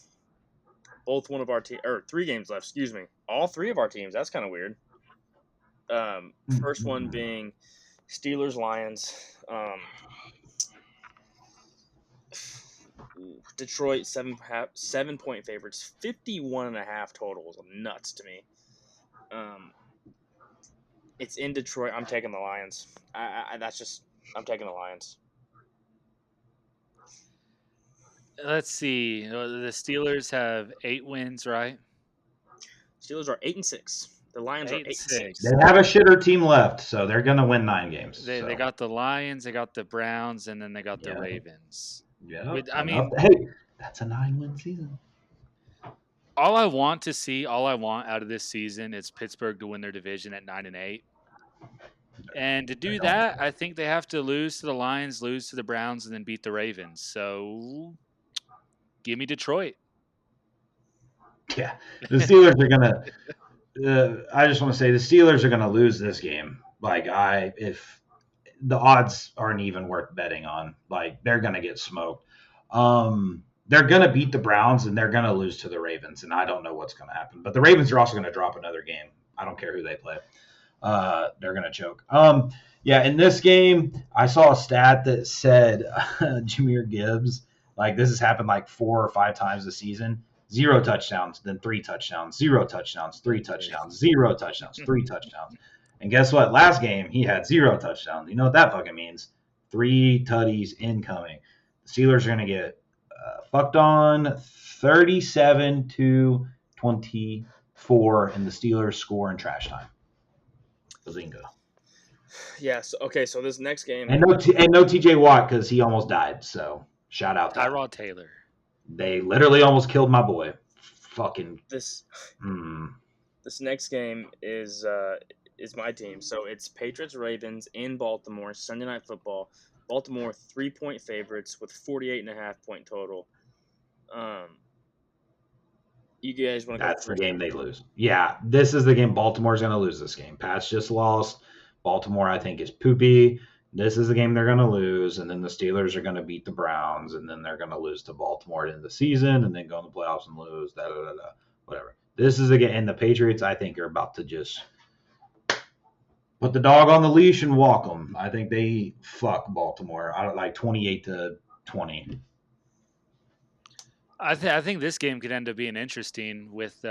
Both one of our teams, or 3 games left. Excuse me. All 3 of our teams. That's kind of weird. First one being Steelers Lions. Detroit 7-point favorites. 51.5 total is nuts to me. It's in Detroit. I'm taking the Lions. I'm taking the Lions. Let's see. The Steelers have 8 wins, right? Steelers are 8-6. The Lions are 8-6. They have a shitter team left, so they're gonna win 9 games. They got the Lions, they got the Browns, and then they got the Ravens. Yeah. I mean, hey, that's a 9-win season. all I want out of this season is Pittsburgh to win their division at 9-8. And to do that, I think they have to lose to the Lions, lose to the Browns, and then beat the Ravens. So give me Detroit. Yeah, the Steelers are gonna. I just want to say the Steelers are gonna lose this game. Like if the odds aren't even worth betting on, like they're gonna get smoked. They're gonna beat the Browns and they're gonna lose to the Ravens, and I don't know what's gonna happen. But the Ravens are also gonna drop another game. I don't care who they play. They're gonna choke. Yeah, in this game, I saw a stat that said Jahmyr Gibbs, like this has happened like 4 or 5 times this season. 0 touchdowns, then 3 touchdowns, 0 touchdowns, 3 touchdowns, 0 touchdowns, 3 touchdowns. And guess what? Last game, he had 0 touchdowns. You know what that fucking means? 3 tutties incoming. The Steelers are going to get fucked on 37-24, and the Steelers score in trash time. Bazinga. Yes. Okay. So this next game, and no TJ Watt because he almost died. So shout out to Tyrod Taylor. They literally almost killed my boy. Fucking this next game is my team. So it's Patriots Ravens in Baltimore, Sunday Night Football. Baltimore 3-point favorites with 48.5 point total. You guys want to go? That's the game they lose. Yeah, this is the game Baltimore's going to lose this game. Pats just lost. Baltimore, I think, is poopy. This is the game they're going to lose, and then the Steelers are going to beat the Browns, and then they're going to lose to Baltimore in the season, and then go in the playoffs and lose, whatever. This is the game, and the Patriots, I think, are about to just put the dog on the leash and walk them. I think they fuck Baltimore. I don't like 28-20. I think this game could end up being interesting with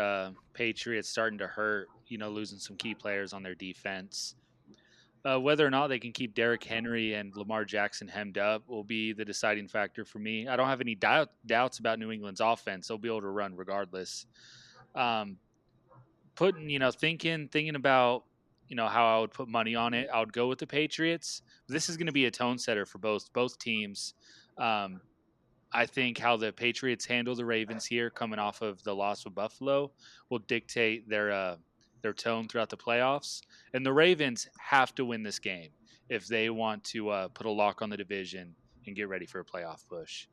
Patriots starting to hurt, losing some key players on their defense. Whether or not they can keep Derrick Henry and Lamar Jackson hemmed up will be the deciding factor for me. I don't have any doubts about New England's offense. They'll be able to run regardless. Thinking about, how I would put money on it, I would go with the Patriots. This is going to be a tone setter for both teams. I think how the Patriots handle the Ravens here, coming off of the loss of Buffalo, will dictate their tone throughout the playoffs. And the Ravens have to win this game if they want to put a lock on the division and get ready for a playoff push.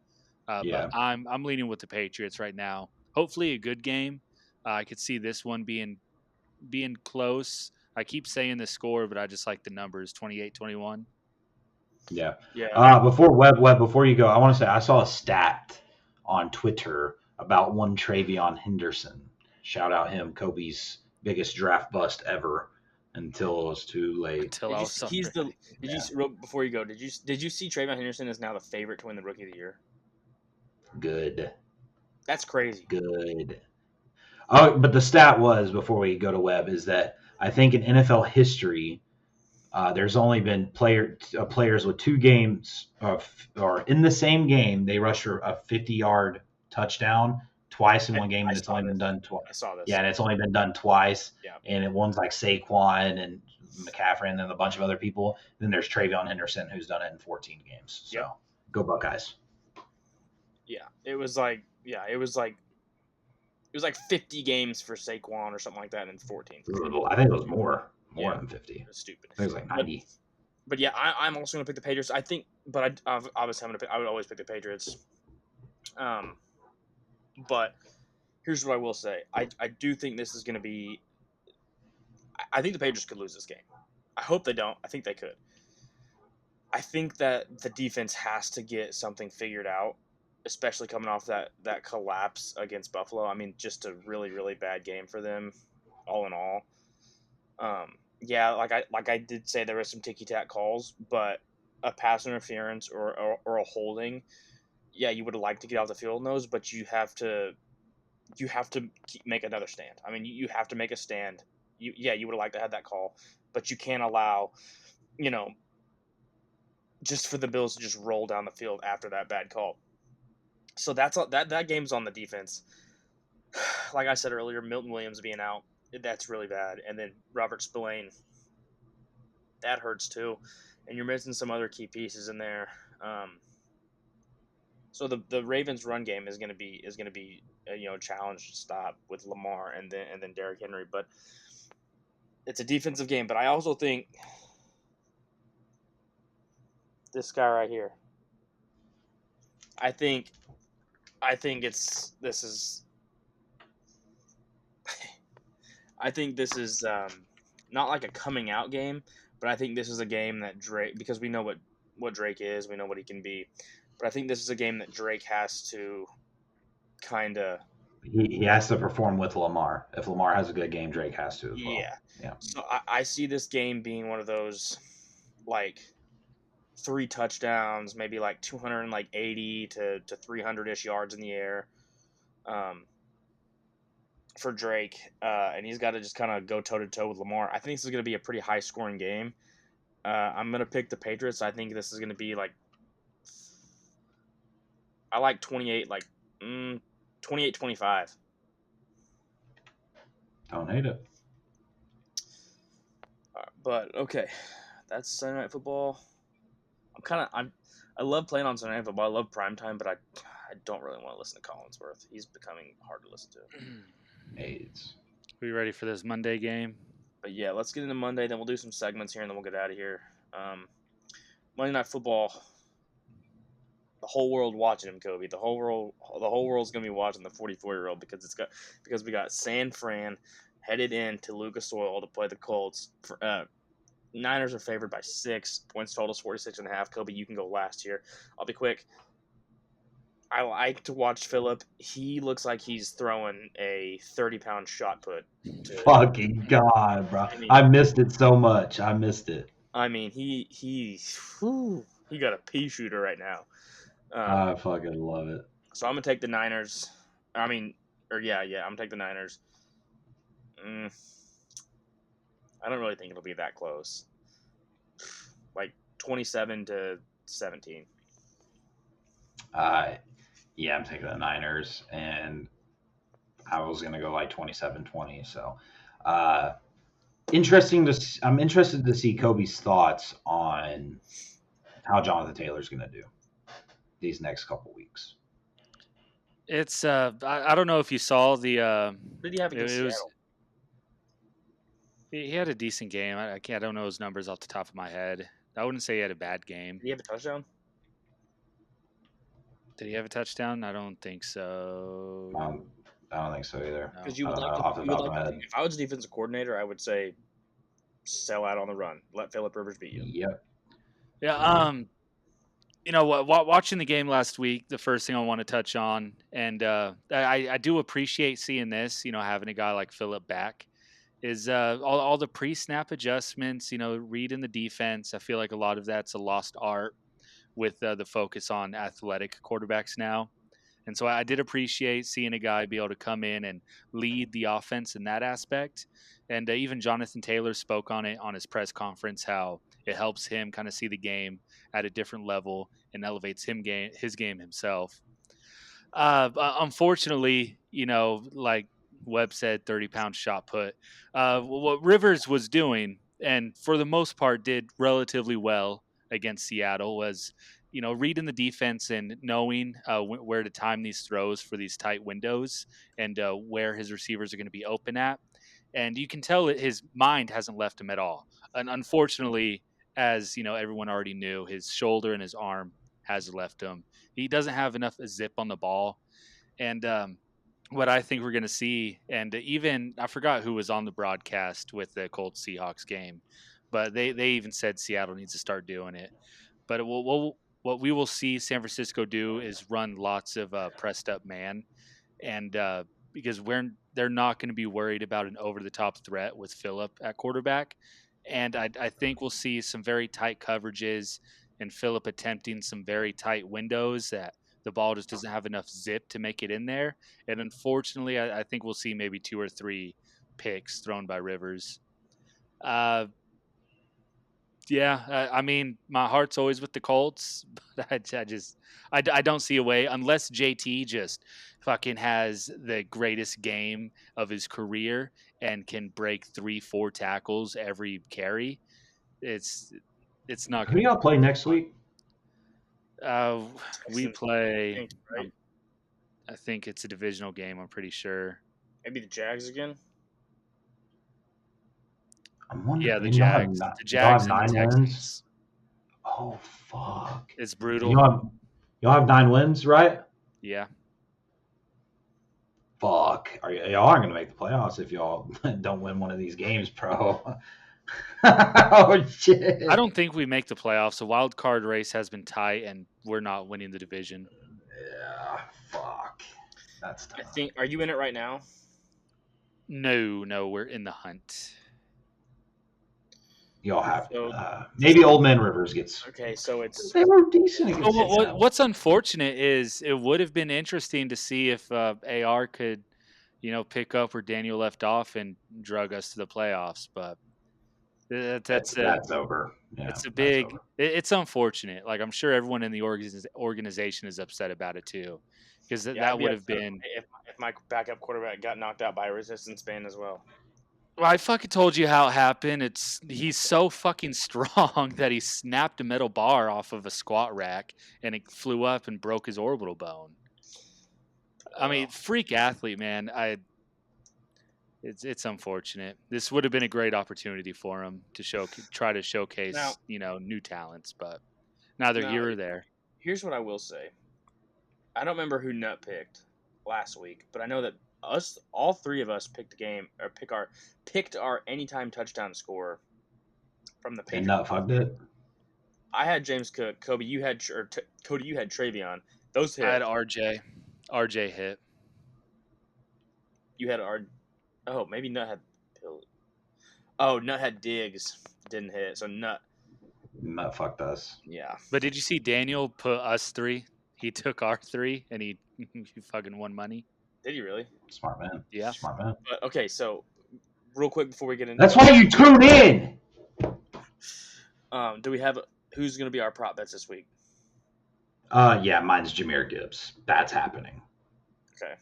But I'm leaning with the Patriots right now. Hopefully a good game. I could see this one being close. I keep saying the score, but I just like the numbers, 28-21. Yeah. Before you go, I want to say I saw a stat on Twitter about one Travion Henderson. Shout out him, Kobe's biggest draft bust ever until it was too late. Before you go, did you see Travion Henderson is now the favorite to win the Rookie of the Year? Good. That's crazy. Good. Oh, but the stat was, before we go to Webb, is that I think in NFL history, there's only been players with 2 games or in the same game, they rush for a 50-yard touchdown twice in one game, and it's only been done twice. I saw this. Yeah, and it's only been done twice. Yeah. And one's like Saquon and McCaffrey and then a bunch of other people. Then there's Travion Henderson who's done it in 14 games. So Go Buckeyes. Yeah, it was like 50 games for Saquon or something like that in 14. I think it was more than 50. It was stupid. I think it was like 90. But yeah, I'm also going to pick the Patriots. I think, but I would always pick the Patriots. But here's what I will say. I do think this is going to be – I think the Patriots could lose this game. I hope they don't. I think they could. I think that the defense has to get something figured out, especially coming off that collapse against Buffalo. I mean, just a really, really bad game for them, all in all. Like I did say, there were some ticky-tack calls, but a pass interference or a holding yeah, you would have liked to get off the field in those, but you have to make another stand. I mean, you have to make a stand. You would have liked to have that call, but you can't allow, you know, just for the Bills to just roll down the field after that bad call. So that game's on the defense. Like I said earlier, Milton Williams being out, that's really bad, and then Robert Spillane, that hurts too, and you're missing some other key pieces in there. So the Ravens' run game is going to be a challenge to stop with Lamar and then Derrick Henry, but it's a defensive game. But I also think this guy right here. I think it's this is. I think this is not like a coming out game, but I think this is a game that Drake, because we know what Drake is, we know what he can be, but I think this is a game that Drake has to kind of. He has to perform with Lamar. If Lamar has a good game, Drake has to as well. Yeah. So I see this game being one of those, like, 3 touchdowns, maybe like 280 to 300-ish yards in the air, for Drake, and he's got to just kind of go toe to toe with Lamar. I think this is going to be a pretty high scoring game. I'm going to pick the Patriots. I think this is going to be like, I like 28, like 28-25. Don't hate it. But okay, that's Sunday Night Football. I love playing on Sunday Night Football. I love primetime, but I don't really want to listen to Collinsworth. He's becoming hard to listen to. AIDS. Are we ready for this Monday game? But yeah, let's get into Monday. Then we'll do some segments here, and then we'll get out of here. Monday Night Football. The whole world watching him, Kobe. The whole world's gonna be watching the 44-year-old because we got San Fran headed into Lucas Oil to play the Colts. Niners are favored by 6 points. Total's 46.5. Kobe, you can go last here. I'll be quick. I like to watch Phillip. He looks like he's throwing a 30-pound shot put. Fucking God, bro. I missed it so much. I missed it. I mean, he got a pea shooter right now. I fucking love it. So I'm going to take the Niners. I'm going to take the Niners. I don't really think it'll be that close. Like 27-17. Yeah, I'm taking the Niners, and I was gonna go like 27-20. So, I'm interested to see Kobe's thoughts on how Jonathan Taylor's gonna do these next couple weeks. It's I don't know if you saw the. What did he have against Seattle? He had a decent game. I don't know his numbers off the top of my head. I wouldn't say he had a bad game. Did he have a touchdown? Did he have a touchdown? I don't think so. I don't think so either. Because you would if I was defensive coordinator, I would say sell out on the run. Let Phillip Rivers beat you. Yep. Yeah. You know what? Watching the game last week, the first thing I want to touch on, and I do appreciate seeing this. You know, having a guy like Phillip back is all the pre-snap adjustments. You know, reading the defense. I feel like a lot of that's a lost art with the focus on athletic quarterbacks now. And so I did appreciate seeing a guy be able to come in and lead the offense in that aspect. And even Jonathan Taylor spoke on it on his press conference, how it helps him kind of see the game at a different level and elevates his game himself. Unfortunately, you know, like Webb said, 30-pound shot put. What Rivers was doing, and for the most part did relatively well against Seattle, was, you know, reading the defense and knowing where to time these throws for these tight windows and where his receivers are going to be open at. And you can tell that his mind hasn't left him at all. And unfortunately, as you know, everyone already knew, his shoulder and his arm has left him. He doesn't have enough zip on the ball. And what I think we're going to see, and even I forgot who was on the broadcast with the Colts Seahawks game, but they even said Seattle needs to start doing it. But what we will see San Francisco do is run lots of pressed up man, and because they're not going to be worried about an over the top threat with Phillip at quarterback, and I think we'll see some very tight coverages and Phillip attempting some very tight windows that The ball just doesn't have enough zip to make it in there. And unfortunately, I think we'll see maybe 2 or 3 picks thrown by Rivers. Yeah, I mean, my heart's always with the Colts, but I don't see a way unless JT just fucking has the greatest game of his career and can break 3-4 tackles every carry. It's not Who going to y'all be. play next week? We Texans, play. I think, right? I think it's a divisional game. I'm pretty sure. Maybe the Jags again. I'm wondering. Yeah, the And y'all have, Jags, the y'all have Jags, and the 9 wins. Texans. Oh fuck! It's And brutal. y'all have 9 wins, right? Yeah. Fuck! Y'all aren't gonna make the playoffs if y'all don't win one of these games, bro. Oh shit! I don't think we make the playoffs. The wild card race has been tight, and we're not winning the division. Yeah, fuck. That's I tough. think. Are you in it right now? No, we're in the hunt. Y'all have So maybe Old Man Rivers gets. okay. So it's They were decent against Well, Seattle. what's unfortunate is it would have been interesting to see if AR could, pick up where Daniel left off and drug us to the playoffs. But that's That's over. Yeah, it's a that's big. over. It's unfortunate. Like I'm sure everyone in the organization is upset about it too, because yeah. I'd that be would have upset been. if my backup quarterback got knocked out by a resistance band as well. Well, I fucking told you how it happened. He's so fucking strong that he snapped a metal bar off of a squat rack and it flew up and broke his orbital bone. I mean, freak athlete, man. It's unfortunate. This would have been a great opportunity for him to try to showcase, new talents, but neither now here or there. here's what I will say. I don't remember who Nut picked last week, but I know that all 3 of us picked picked our anytime touchdown score from the And Patriots. not fucked it. I had James Cook. Kobe, you had Cody, you had Travion. Those hit. I had RJ. RJ hit. You had maybe Nut had Nut had Diggs, didn't hit. So Nut. Not fucked us. Yeah. But did you see Daniel put us 3? He took our 3 and he fucking won money. Did he really? Smart man. Yeah. Smart man. But okay, so real quick before we get into That's why you tune in. do we have who's going to be our prop bets this week? Yeah, mine's Jahmyr Gibbs. That's happening. Okay.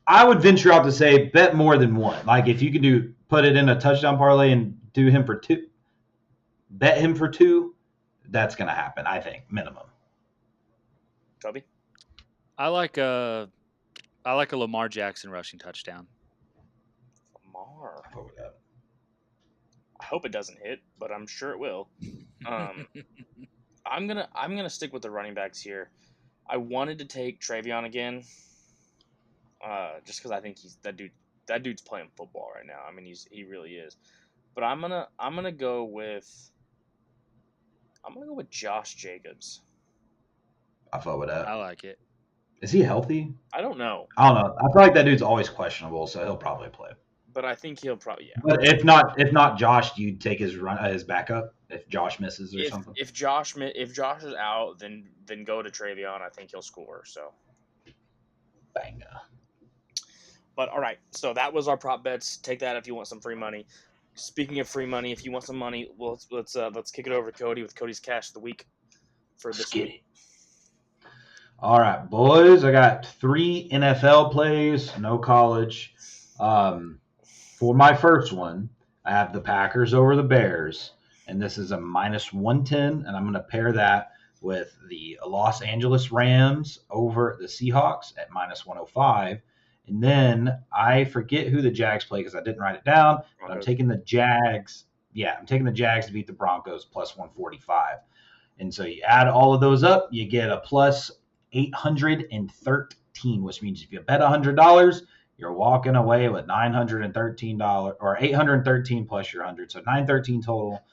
I would venture out to say bet more than one. Like if you could put it in a touchdown parlay and do him for 2, bet him for 2, that's gonna happen. I think minimum. Toby? I like a Lamar Jackson rushing touchdown. Lamar. I hope it doesn't hit, but I'm sure it will. I'm gonna stick with the running backs here. I wanted to take Travion again, just because I think that dude's playing football right now. I mean, he really is. But I'm gonna go with Josh Jacobs. I fought with that. I like it. Is he healthy? I don't know, I don't know. I feel like that dude's always questionable, so he'll probably play. but I think he'll probably But if not Josh, do you take his backup if Josh misses or something? If Josh is out, then go to Travion. I think he'll score. So. Bang. But all right, so that was our prop bets. Take that if you want some free money. Speaking of free money, if you want some money, well, let's kick it over to Cody with Cody's Cash of the Week for this week. All right, boys. I got 3 NFL plays, no college. For my first one, I have the Packers over the Bears, and this is a -110, and I'm going to pair that with the Los Angeles Rams over the Seahawks at -105. And then I forget who the Jags play because I didn't write it down, but I'm taking the Jags. Yeah, I'm taking the Jags to beat the Broncos +145. And so you add all of those up, you get a +813, which means if you bet $100, you're walking away with $913 or 813 plus your 100, so 913 total.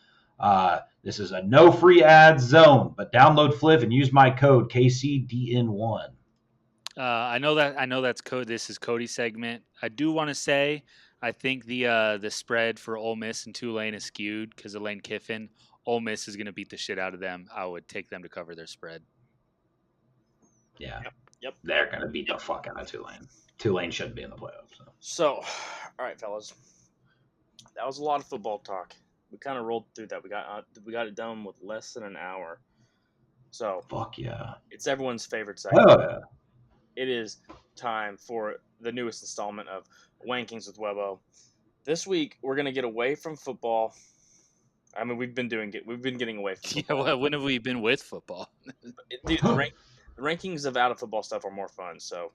This is a no free ads zone, but download Fliv and use my code KCDN1. I know that's code. This is Cody's segment. I do want to say I think the spread for Ole Miss and Tulane is skewed because of Lane Kiffin. Ole Miss is going to beat the shit out of them. I would take them to cover their spread. Yeah. Yep. They're going to beat the fuck out of Tulane. Tulane shouldn't be in the playoffs. So, all right, fellas, that was a lot of football talk. We kind of rolled through that. We got it done with less than an hour. So, Fuck yeah. it's everyone's favorite segment. Oh, yeah. It is time for the newest installment of Wankings with Webo. This week, we're gonna get away from football. I mean, we've been getting away from Yeah, football. well, when have we been with football? Dude, the rankings of out of football stuff are more fun. So,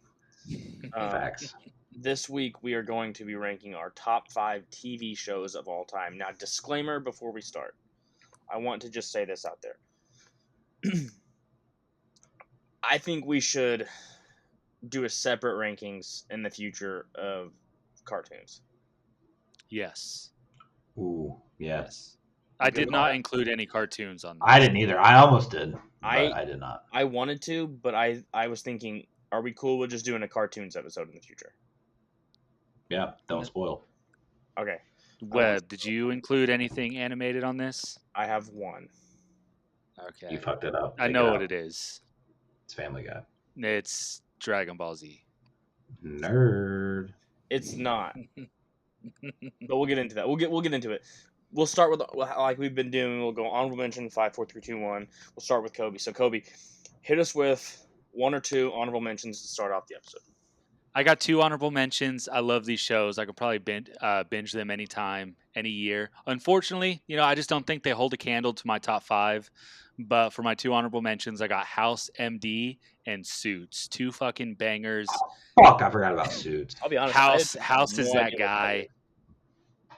Facts. this week we are going to be ranking our top 5 TV shows of all time. Now, disclaimer before we start, I want to just say this out there. I think we should do a separate rankings in the future of cartoons. Yes. Ooh, yes. I Good did with not that? include any cartoons on this. I didn't either. I almost did, but I did not. I wanted to, but I was thinking, are we cool with just doing a cartoons episode in the future? Yeah, don't spoil. Okay. Webb, did you include anything animated on this? I have one. Okay. You fucked it up. I know what it is. It's Family Guy. It's Dragon Ball Z. Nerd. It's not. But we'll get into that. We'll get into it. We'll start with like we've been doing. We'll go honorable mention 5, 4, 3, 2, 1. We'll start with Kobe. So Kobe, hit us with 1 or 2 honorable mentions to start off the episode. I got 2 honorable mentions. I love these shows. I could probably binge them anytime, any year. Unfortunately, I just don't think they hold a candle to my top 5. But for my 2 honorable mentions, I got House MD and Suits. 2 fucking bangers. Fuck, I forgot about Suits. I'll be honest. House is that guy.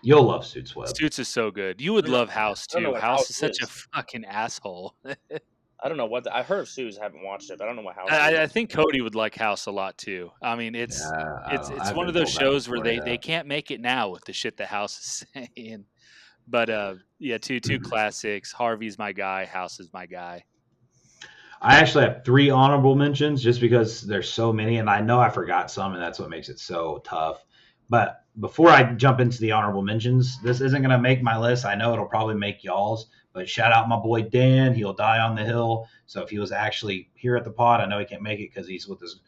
You'll love Suits, Webb. Suits is so good. You would love House I don't know too. what House House is such a is. fucking asshole. I don't know what I've heard of Suits. I haven't watched it. But I don't know what House. I think Cody would like House a lot too. I mean, it's one of those shows where they can't make it now with the shit the House is saying. But yeah, two classics. Harvey's my guy. House is my guy. I actually have 3 honorable mentions just because there's so many, and I know I forgot some, and that's what makes it so tough. But before I jump into the honorable mentions, this isn't going to make my list. I know it'll probably make y'all's, but shout out my boy Dan. He'll die on the hill. So if he was actually here at the pod, I know he can't make it because he's with his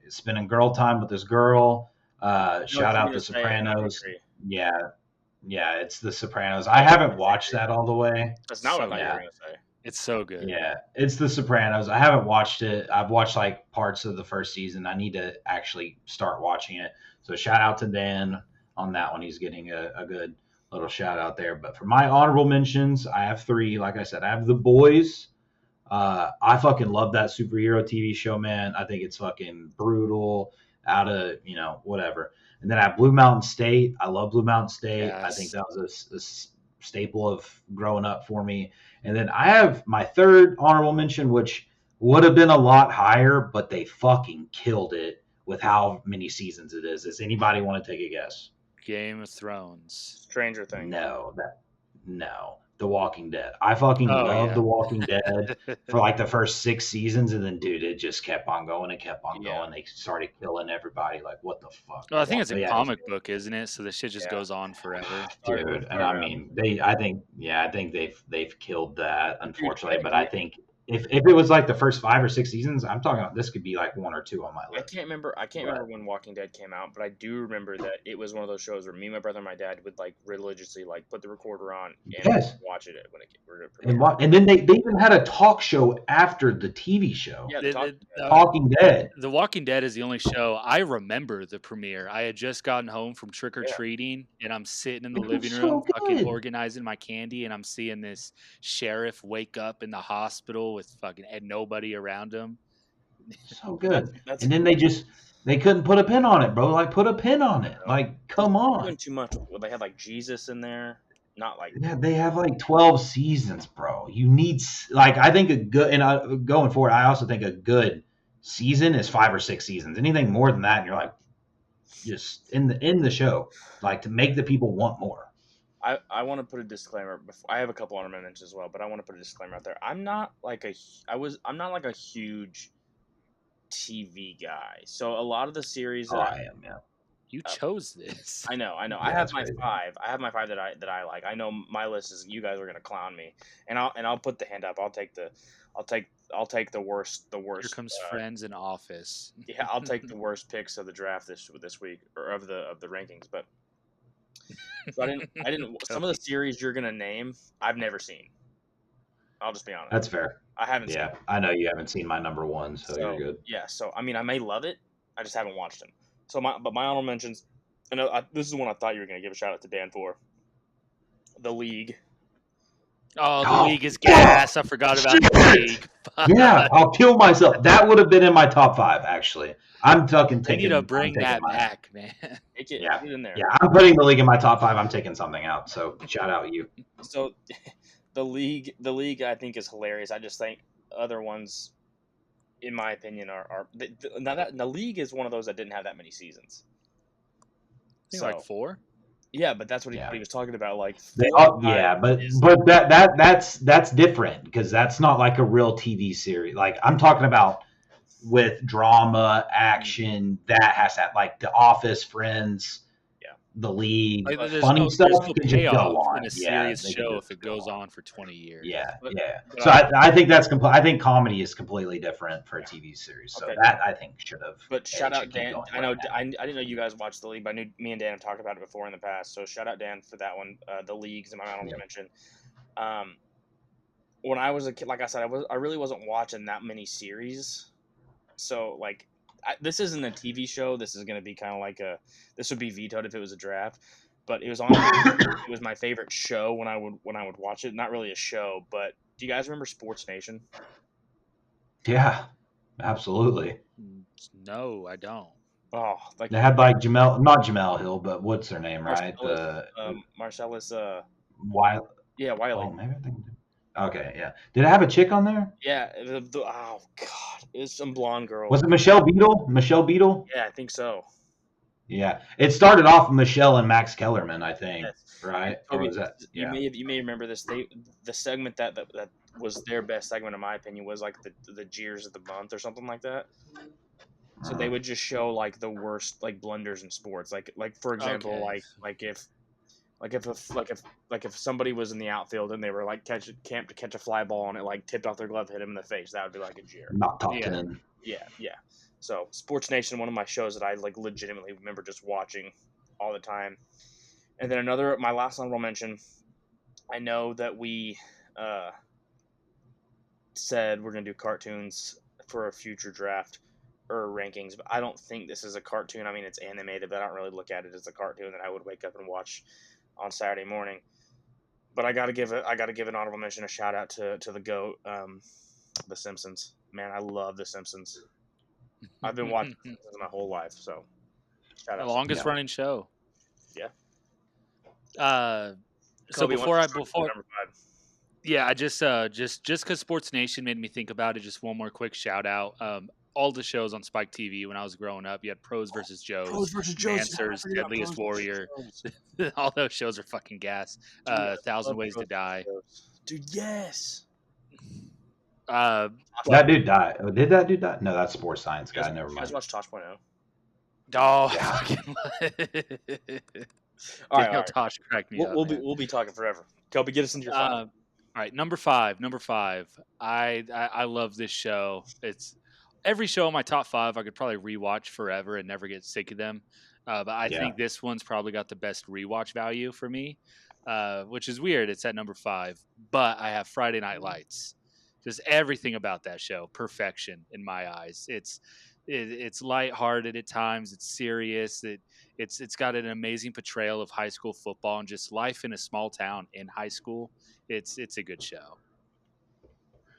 spending girl time with his girl. Shout out The Sopranos. Yeah, it's The Sopranos. I haven't watched that all the way. That's not what I thought you were going to say. It's so good. Yeah, it's The Sopranos. I haven't watched it. I've watched like parts of the first season. I need to actually start watching it. So shout out to Dan on that one. He's getting a good little shout out there. But for my honorable mentions, I have 3. Like I said, I have The Boys. I fucking love that superhero TV show, man. I think it's fucking brutal, out of, whatever. And then I have Blue Mountain State. I love Blue Mountain State. Yes. I think that was a staple of growing up for me. And then I have my 3rd honorable mention, which would have been a lot higher, but they fucking killed it with how many seasons it is. Does anybody want to take a guess? Game of Thrones. Stranger Things. No. The Walking Dead. I fucking love The Walking Dead for like the first 6 seasons, and then dude, it just kept on going and kept on going. They started killing everybody. Like, what the fuck? Well, I think it's a comic book, isn't it? So the shit just goes on forever, dude. And I mean, I think they've killed that, unfortunately. But I think if it was like the first 5 or 6 seasons, I'm talking about this could be like 1 or 2 on my list. I can't remember when Walking Dead came out, but I do remember that it was one of those shows where me, my brother, and my dad would like religiously like put the recorder on and watch it when it and then they even had a talk show after the TV show. Yeah, Talking Dead. The Walking Dead is the only show I remember the premiere. I had just gotten home from trick or treating, and I'm sitting in the living room, fucking organizing my candy, and I'm seeing this sheriff wake up in the hospital with fucking nobody around him. So good. And then they couldn't put a pin on it, bro. Like, put a pin on it. Like, come on. Doing too much. Well, they had like Jesus in there. Not like they have like 12 seasons, bro. You need like, I think a good, and going forward, I also think a good season is 5 or 6 seasons. Anything more than that, and you're like just in the show, like to make the people want more. I want to put a disclaimer. I have a couple honorable mentions as well, but I want to put a disclaimer out there. I'm not like a huge TV guy. So a lot of the series I am, yeah. You chose this. I know. Yeah, I have that's my crazy. 5. I have my 5 that I like. I know my list is. You guys are gonna clown me, and I'll put the hand up. I'll take the worst. Here comes friends in office. Yeah, I'll take the worst picks of the draft this week, or of the rankings. But so I didn't. Some of the Cody. series you're gonna name, I've never seen. I'll just be honest. That's fair. I haven't seen. Yeah, I know you haven't seen my number one, so you're So good. yeah. So I mean, I may love it. I just haven't watched them. So my honorable mentions. I know this is one I thought you were gonna give a shout out to Dan for. The League. Oh, the Oh, league is gas. I forgot about the league. Yeah, I'll kill myself. That would have been in my top 5, actually. I'm fucking They taking. need to I'm bring taking that mine. back, man. Get Yeah, it in there. yeah. I'm putting the league in my top 5. I'm taking something out. So shout out you. So the league I think is hilarious. I just think other ones, in my opinion, are now that the league is one of those that didn't have that many seasons. I think So like 4. yeah, but that's what Yeah. he was talking about. Like Yeah, but is- that's different because that's not like a real TV series. Like I'm talking about with drama, action, that has to have, like The Office, Friends, Yeah. The League, Like, funny stuff there's no can just go payoff on. in a Yeah, serious they can show just if it go goes on for 20 years. Yeah, But- yeah. but So I think that's I think comedy is completely different for a TV series. So Okay. that I think should have. But shout out keep Dan. going I know right now. I didn't know you guys watched the league, but I knew me and Dan have talked about it before in the past. So shout out Dan for that one. The leagues in my honorable Yeah. mention. When I was a kid, like I said, I really wasn't watching that many series. So like, this isn't a TV show. This is going to be kind of like this would be vetoed if it was a draft. But it was on. It was my favorite show when I would watch it. Not really a show, but do you guys remember Sports Nation? Yeah, absolutely. No, I don't. Oh, like They had like not Jamel Hill, but what's her name, right? Marcellus. Wiley. Yeah, Wiley. Oh, maybe I think. Okay, yeah. Did it have a chick on there? Yeah. Oh God, it was some blonde girl. Was it Michelle Beadle? Michelle Beadle? Yeah, I think so. Yeah, it started off Michelle and Max Kellerman, I think, Yes. right? Toby, Or was that? You may remember this. The segment that was their best segment in my opinion was like the jeers of the month or something like that. So they would just show like the worst like blunders in sports. Like for example, Okay. if somebody was in the outfield and they were like camped to catch a fly ball and it like tipped off their glove, hit him in the face, that would be like a jeer. Not top Yeah. 10. Yeah. So Sports Nation, one of my shows that I like legitimately remember just watching all the time. And then my last honorable mention. I know that we said we're gonna do cartoons for a future draft or rankings, but I don't think this is a cartoon. I mean, it's animated, but I don't really look at it as a cartoon that I would wake up and watch on Saturday morning. But I gotta give an honorable mention, a shout out to the GOAT, The Simpsons. Man, I love The Simpsons. I've been watching The Simpsons my whole life, so shout The out. longest running show. Yeah. So Kobe, before number 5. yeah, I just because Sports Nation made me think about it. Just one more quick shout out. All the shows on Spike TV when I was growing up. You had Pros versus Joes, Mansers, Deadliest Warrior. All those shows are fucking gas. Dude, 1,000 Ways to Die. Dude, yes. That dude died. Oh, did that dude die? No, that's Sports Science guy. Never You guys mind. watch Tosh.0? Oh, All Daniel right. Tosh cracked me up. We'll be talking forever. Kobe, get us into your 5. All right, number five. I love this show. It's every show in my top 5 I could probably rewatch forever and never get sick of them. But I think this one's probably got the best rewatch value for me, which is weird. It's at number 5, but I have Friday Night Lights. Just everything about that show, perfection in my eyes. It's lighthearted at times. It's serious. It's got an amazing portrayal of high school football and just life in a small town in high school. It's a good show.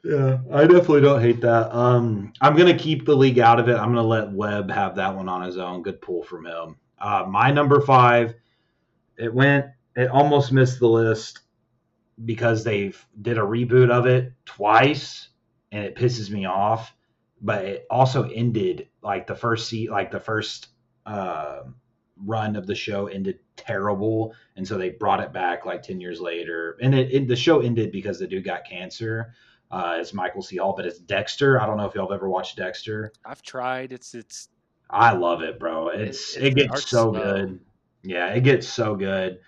Yeah, I definitely don't hate that. I'm gonna keep the league out of it. I'm gonna let Webb have that one on his own. Good pull from him. My number 5, it almost missed the list because they did a reboot of it twice, and it pisses me off. But it also ended like the first run of the show ended terrible, and so they brought it back like 10 years later. And the show ended because the dude got cancer. It's Michael C. Hall, but it's Dexter. I don't know if y'all have ever watched Dexter. I've tried. I love it, bro. It gets starts so slow. good. Yeah, it gets so good.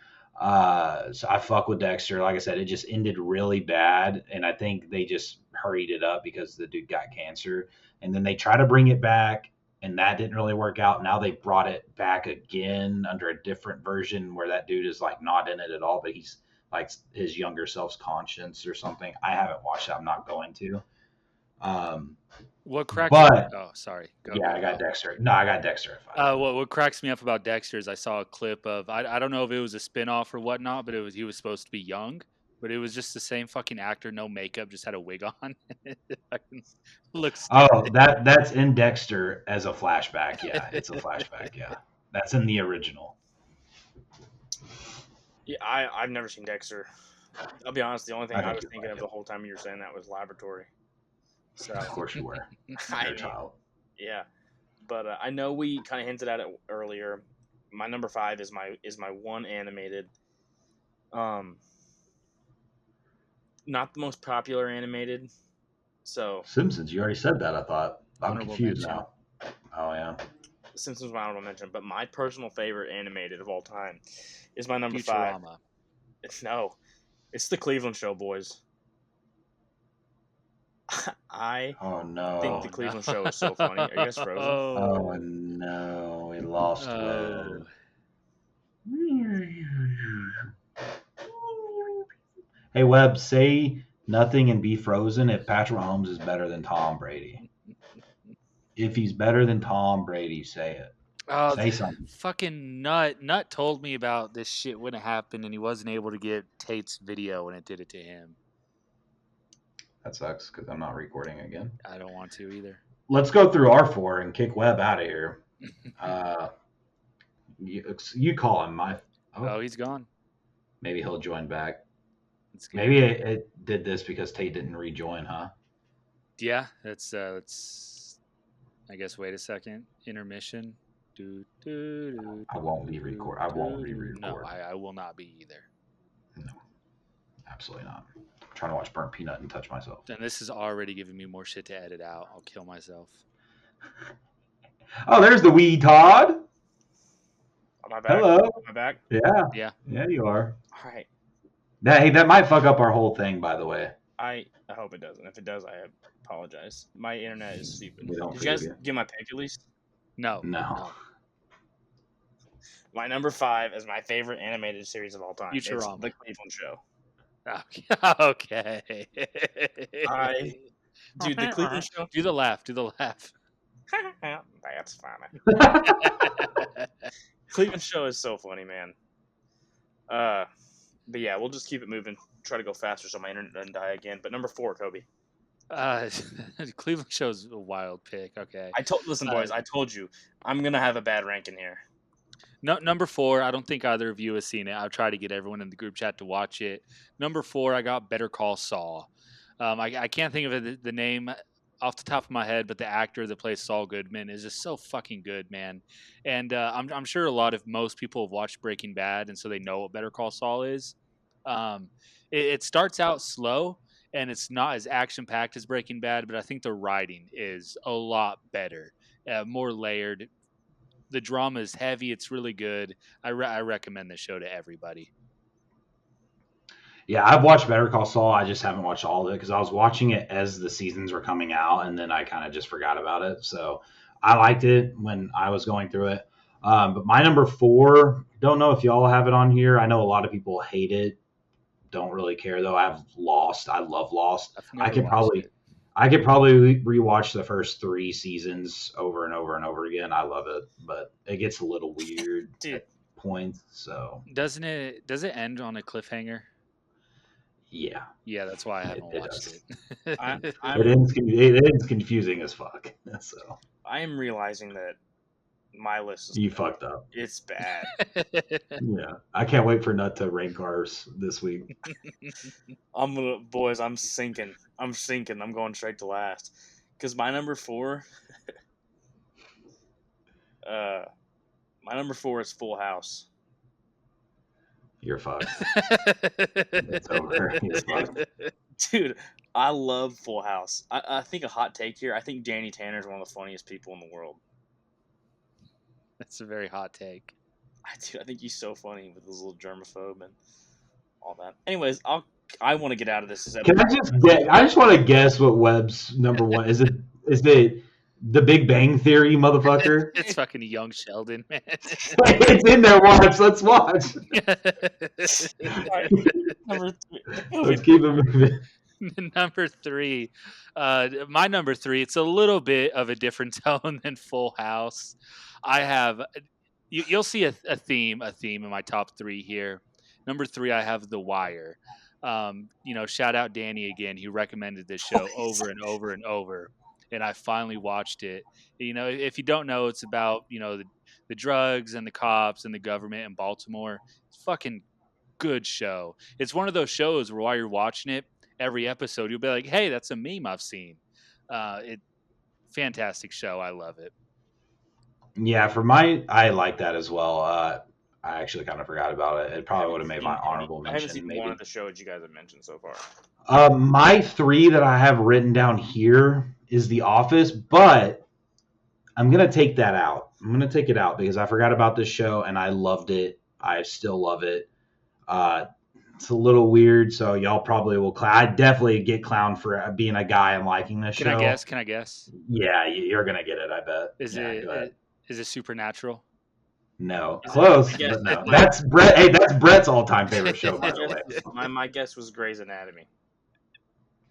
So I fuck with Dexter. Like I said, it just ended really bad, and I think they just hurried it up because the dude got cancer, and then they try to bring it back, and that didn't really work out. Now they brought it back again under a different version where that dude is like not in it at all, but he's like his younger self's conscience or something. I haven't watched it. I'm not going to. What cracks? But Oh, sorry. yeah, I got Dexter. No, I got Dexter at 5. What cracks me up about Dexter is I saw a clip of I don't know if it was a spinoff or whatnot, but he was supposed to be young, but it was just the same fucking actor, no makeup, just had a wig on. It fucking looks Oh, that's in Dexter as a flashback. Yeah, it's a flashback. Yeah, that's in the original. Yeah, I've never seen Dexter. I'll be honest. The only thing I I think was you'll thinking like of it. the whole time you were saying that was Laboratory. So Of course you were. I You're a mean, child. yeah, but I know we kind of hinted at it earlier. My number 5 is my one animated. Not the most popular animated. So Simpsons. You already said that. I thought. I'm honorable confused mention. now. Oh yeah. Simpsons, my honorable mention, but my personal favorite animated of all time is my number 5. Futurama. No, it's the Cleveland Show, boys. I Oh no. think the Cleveland Show is so funny. Are you guys frozen? Oh no. We lost Oh. Webb. Hey Webb, say nothing and be frozen if Patrick Mahomes is better than Tom Brady. If he's better than Tom Brady, say it. Oh, Say something. fucking Nut told me about this shit when it happened, and he wasn't able to get Tate's video when it did it to him. That sucks because I'm not recording again. I don't want to either. Let's go through our 4 and kick Webb out of here. You call him. Oh, he's gone. Maybe he'll join back. That's good. Maybe it did this because Tate didn't rejoin, huh? Yeah, let's I guess wait a second. Intermission. I won't re-record. No, I will not be either. No, absolutely not. I'm trying to watch Burnt Peanut and touch myself. And this is already giving me more shit to edit out. I'll kill myself. Oh, there's the wee Todd. Am I back? Hello. Am I back? Yeah. Yeah, you are. All right. That might fuck up our whole thing, by the way. I hope it doesn't. If it does, I apologize. My internet is stupid. We don't Did you guys forgive you. get my pick at least? No. My number 5 is my favorite animated series of all time. Futurama. It's the Cleveland Show. Okay. Dude, the Cleveland Show. Do the laugh. That's funny. Cleveland Show is so funny, man. But yeah, we'll just keep it moving. Try to go faster so my internet doesn't die again. But number 4, Kobe. Cleveland Show's a wild pick. Okay. Listen, boys. I told you I'm gonna have a bad ranking here. No, number 4. I don't think either of you has seen it. I've tried to get everyone in the group chat to watch it. Number 4, I got Better Call Saul. I can't think of the name off the top of my head, but the actor that plays Saul Goodman is just so fucking good, man. And I'm sure most people have watched Breaking Bad, and so they know what Better Call Saul is. It starts out slow, and it's not as action packed as Breaking Bad, but I think the writing is a lot better, more layered. The drama is heavy. It's really good. I recommend this show to everybody. Yeah, I've watched Better Call Saul. I just haven't watched all of it because I was watching it as the seasons were coming out, and then I kind of just forgot about it. So I liked it when I was going through it. But my number 4, don't know if y'all have it on here. I know a lot of people hate it. Don't really care though. I've Lost. I love Lost. I could probably rewatch the first 3 seasons over and over and over again. I love it, but it gets a little weird at points. So does it end on a cliffhanger? Yeah. Yeah, that's why I haven't watched it. It ends confusing as fuck. So I am realizing that my list is you fucked up. It's bad. Yeah, I can't wait for Nut to rank ours this week. I'm sinking. I'm going straight to last because my number 4. My number 4 is Full House. You're fucked. It's over. He's fucked. Dude, I love Full House. I think a hot take here. I think Danny Tanner is one of the funniest people in the world. That's a very hot take. Dude, I think he's so funny with his little germaphobe and all that. Anyways, I want to get out of this. Can I just I just want to guess what Webb's number one is. Is it The Big Bang Theory, motherfucker? It's fucking Young Sheldon, man. It's in there. Let's watch. Number 3. Let's keep it moving. Number 3, my number 3. It's a little bit of a different tone than Full House. I have you'll see a theme in my top 3 here. Number 3, I have The Wire. Shout out Danny again. He recommended this show over and over and over, and I finally watched it. If you don't know, it's about the drugs and the cops and the government in Baltimore. It's fucking good show. It's one of those shows where while you're watching it, every episode you'll be like, "Hey, that's a meme I've seen." Fantastic show. I love it. Yeah, I like that as well. I actually kind of forgot about it. It probably would have made my honorable mention. I haven't seen one of the shows you guys have mentioned so far. My 3 that I have written down here is The Office, but I'm going to take that out. I'm going to take it out because I forgot about this show and I loved it. I still love it. It's a little weird, so y'all probably will. I definitely get clowned for being a guy and liking this show. Can I guess? Yeah, you're going to get it, I bet. Is it Supernatural? No, close, but no. That's Brett. Hey, that's Brett's all-time favorite show, by the way. My guess was Grey's Anatomy.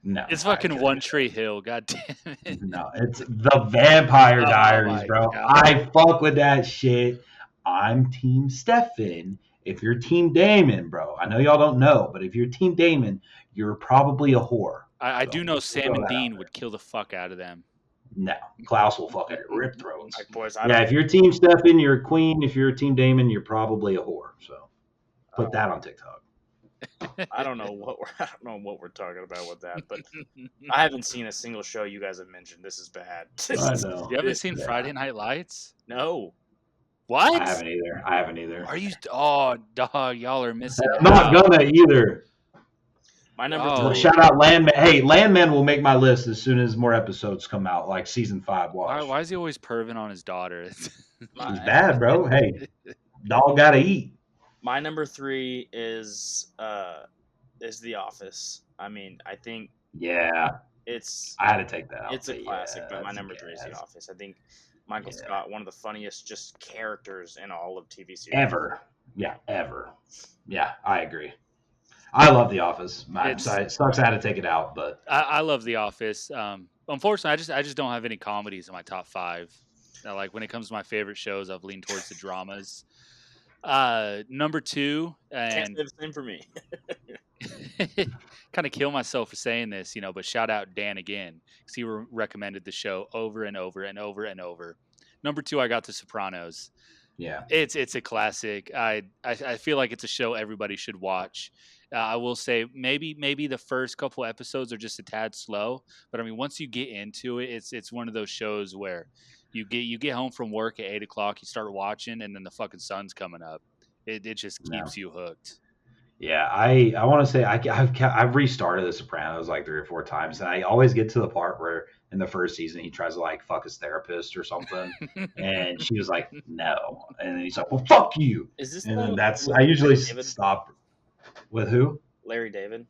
No, it's fucking One Tree Hill. God damn it. No, it's The Vampire Diaries, bro. God. I fuck with that shit. I'm Team Stefan. If you're Team Damon, bro, I know y'all don't know, but if you're Team Damon, you're probably a whore. I do know Sam and Dean would kill the fuck out of them. No, Klaus will fucking rip throats. Like, boys, if you're Team Stefan, you're a queen. If you're Team Damon, you're probably a whore. So put that on TikTok. I don't know what we're talking about with that, but I haven't seen a single show you guys have mentioned. This is bad. I know. You haven't seen Friday Night Lights? No. What? I haven't either. Are you? Oh, dog, y'all are missing. I'm not gonna either. My number 3. Shout out Landman. Hey, Landman will make my list as soon as more episodes come out, like season 5. Watch. Why is he always perving on his daughter? She's bad, bro. Hey, dog gotta eat. My number 3 is The Office. I mean, I think. Yeah. I had to take that out. It's a classic, but my number 3 is The Office. I think Michael Scott, one of the funniest just characters in all of TV series. Ever. Yeah, ever. Yeah, I agree. I love The Office. It sucks I had to take it out, but I love The Office. Unfortunately, I just don't have any comedies in my top 5. Like when it comes to my favorite shows, I've leaned towards the dramas. Number 2, and can't say the same for me. kind of kill myself for saying this, but shout out Dan again because he recommended the show over and over and over and over. Number 2, I got The Sopranos. Yeah, it's a classic. I feel like it's a show everybody should watch. I will say maybe the first couple episodes are just a tad slow, but I mean once you get into it, it's one of those shows where you get home from work at 8 o'clock, you start watching, and then the fucking sun's coming up. It just keeps you hooked. Yeah, I want to say I've restarted The Sopranos like 3 or 4 times, and I always get to the part where in the first season he tries to like fuck his therapist or something, and she was like no, and then he's like, well, fuck you. Is this? And then that's I usually stop. With who? Larry David.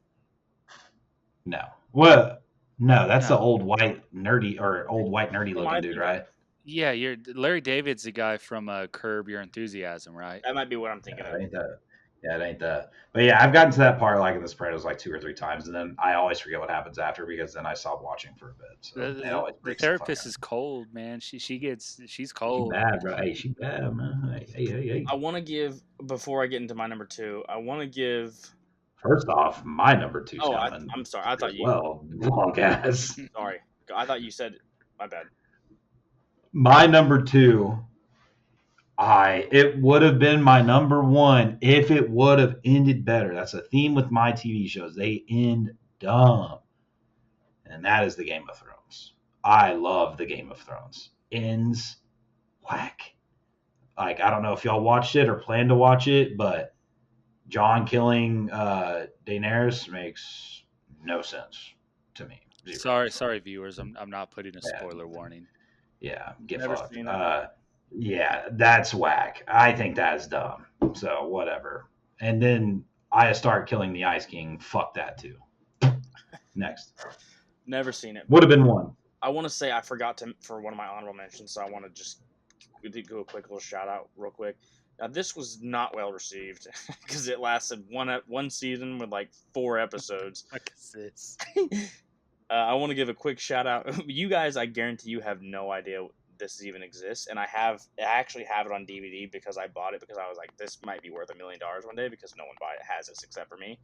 No. What? No, that's the old white nerdy looking dude, right? Yeah, Larry David's the guy from Curb Your Enthusiasm, right? That might be what I'm thinking of. It ain't that. Yeah, it ain't that. But yeah, I've gotten to that part like in The Sopranos like 2 or 3 times, and then I always forget what happens after because then I stop watching for a bit. So the therapist is cold, man. She's cold. She's bad, bro. Hey, she bad, man. Hey. I want to give before I get into my number 2. I want to give. First off, my number 2. Oh, I'm sorry. I thought you. Well, long ass. Sorry, I thought you said. My bad. My number 2. It would have been my number 1 if it would have ended better. That's a theme with my TV shows. They end dumb. And that is the Game of Thrones. I love the Game of Thrones. Ends whack. Like, I don't know if y'all watched it or plan to watch it, but Jon killing Daenerys makes no sense to me. Sorry, viewers. I'm not putting a spoiler warning. Yeah, get Never fucked. seen it. Yeah, that's whack. I think that's dumb. So whatever. And then I start killing the Ice King. Fuck that too. Next. Never seen it. Would have been one. I want to say I forgot to for one of my honorable mentions, so I want to just do a quick little shout out real quick. Now, this was not well received because it lasted one season with like 4 episodes. What is this? I want to give a quick shout out. You guys, I guarantee you have no idea this even exists, and I actually have it on DVD because I bought it because I was like, this might be worth $1 million one day because no one has this except for me.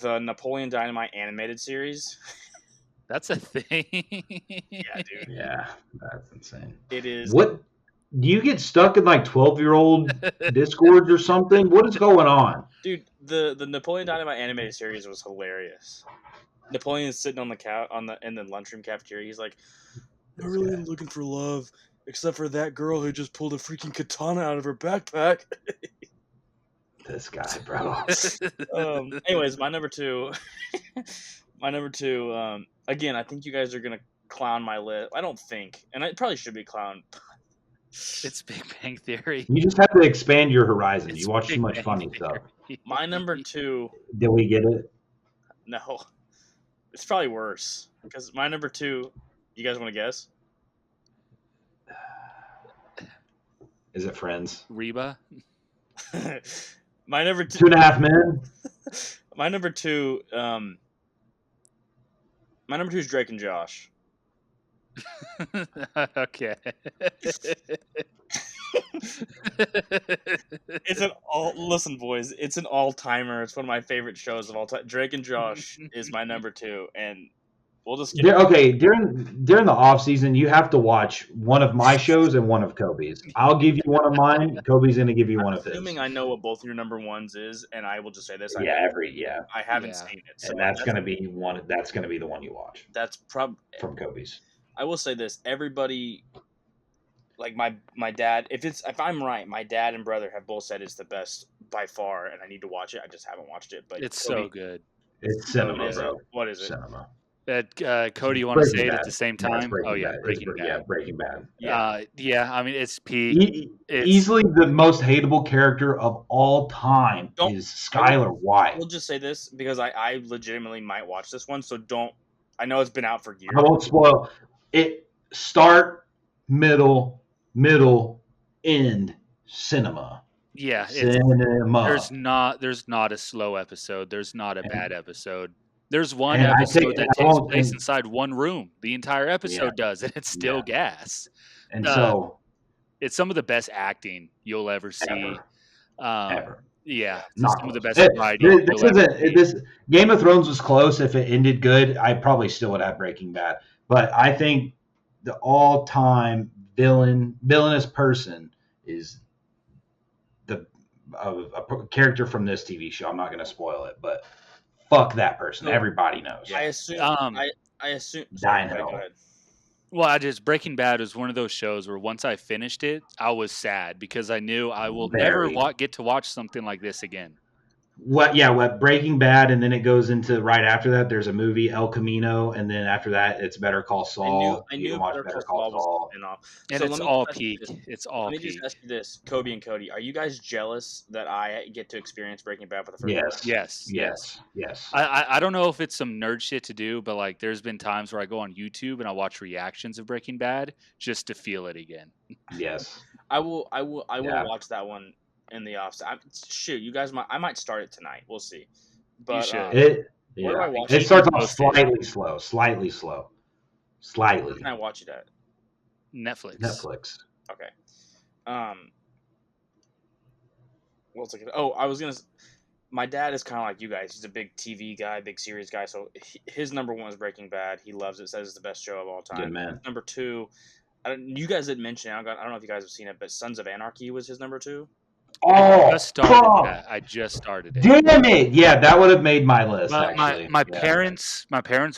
The Napoleon Dynamite animated series. That's a thing. Yeah, dude. Yeah, that's insane. It is. What? Do you get stuck in like 12-year-old Discords or something? What is going on? Dude, the Napoleon Dynamite animated series was hilarious. Napoleon's sitting on the in the lunchroom cafeteria. He's like, I really am looking for love, except for that girl who just pulled a freaking katana out of her backpack. This guy, bro. Anyways, my number two. Again, I think you guys are gonna clown my list. I don't think, and I probably should be clowned. It's Big Bang Theory. You just have to expand your horizon. It's You watch Big too much Bang funny Theory. stuff. My number 2. Did we get it? No, it's probably worse because my number 2. You guys want to guess? Is it Friends? Reba. My number 2. 2.5 Men. My number 2. My number 2 is Drake and Josh. Okay. Listen, boys. It's an all-timer. It's one of my favorite shows of all time. Drake and Josh is my number 2, and we'll just get Okay, during the off season, you have to watch one of my shows and one of Kobe's. I'll give you one of mine. Kobe's going to give you one of his. Assuming I know what both your number ones is, and I will just say this: Yeah, I haven't Yeah. seen it, so and that's going to be one. That's going to be the one you watch that's probably from Kobe's. I will say this: everybody, like my dad, if I'm right, my dad and brother have both said it's the best by far, and I need to watch it. I just haven't watched it, but It's Cody, so good. It's cinema, what is bro. it? What is it? Cinema. Cody, you want to Breaking say it Bad. at the same Yeah, it's time? Breaking Oh yeah, Bad. Breaking Bad. Yeah, Breaking Bad. Yeah. I mean, it's peak. Easily the most hateable character of all time is Skylar White. We'll just say this because I legitimately might watch this one, so don't. I know it's been out for years. I won't spoil it. Start, middle, end, cinema. Yeah, Cinema. there's not a slow episode. There's not a bad episode. There's one And episode that takes place and- inside one room. The entire episode does, and it's still gas. And so It's some of the best acting you'll ever see. ever. Yeah, Not some of the close. best writing. This Game of Thrones was close. If it ended good, I probably still would have Breaking Bad. But I think the all-time villainous person is a character from this TV show. I'm not going to spoil it, but fuck that person. Everybody knows. I assume. I assume. Dying Go Hell. ahead. Well, Breaking Bad was one of those shows where once I finished it, I was sad because I knew I will never get to watch something like this again. What Breaking Bad, and then it goes into right after that. There's a movie El Camino, and then after that, it's Better Call Saul. I knew you can watch Better Call Saul was spin-off. And So it's let me all just ask you peak. this. It's all Let me peak. just ask you this, Kobe and Cody, are you guys jealous that I get to experience Breaking Bad for the first time? Yes. I don't know if it's some nerd shit to do, but like there's been times where I go on YouTube and I watch reactions of Breaking Bad just to feel it again. Yes. I will watch that one in the off. Shoot, you guys I might start it tonight. We'll see. But You should. where do I watch It it? starts off slightly slow. Where can I watch it at? Netflix. Okay. What's it? Oh, I was gonna. My dad is kind of like you guys. He's a big TV guy, big series guy. So his number 1 is Breaking Bad. He loves it. Says it's the best show of all time. Good man. Number 2, you guys didn't mention it. I don't know if you guys have seen it, but Sons of Anarchy was his number 2. Oh, I just started it. Damn it! Yeah, that would have made my list. Actually, my parents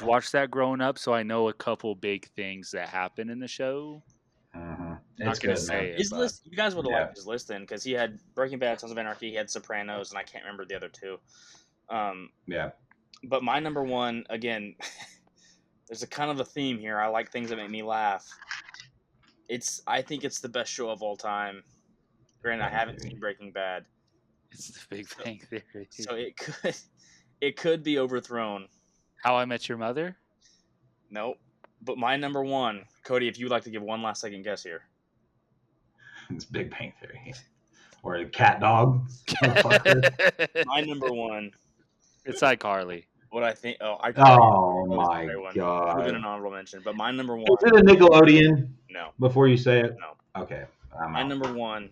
watched that growing up, so I know a couple big things that happen in the show. Mm-hmm. Not gonna say it. His list, you guys would have liked his list then, because he had Breaking Bad, Sons of Anarchy, he had Sopranos, and I can't remember the other 2. Yeah. But my number 1, again, there's a kind of a theme here. I like things that make me laugh. I think it's the best show of all time. Granted, I haven't seen Breaking Bad, It's the Big Bang Theory. so it could be overthrown. How I Met Your Mother? Nope. But my number one, Cody, if you'd like to give one last second guess here. It's Big Bang Theory. Or a cat dog. My number one. It's iCarly. What I think. Oh, my Would God. have been an honorable mention. But my number one. Is it a Nickelodeon? No. Before you say it? No. Okay. My number one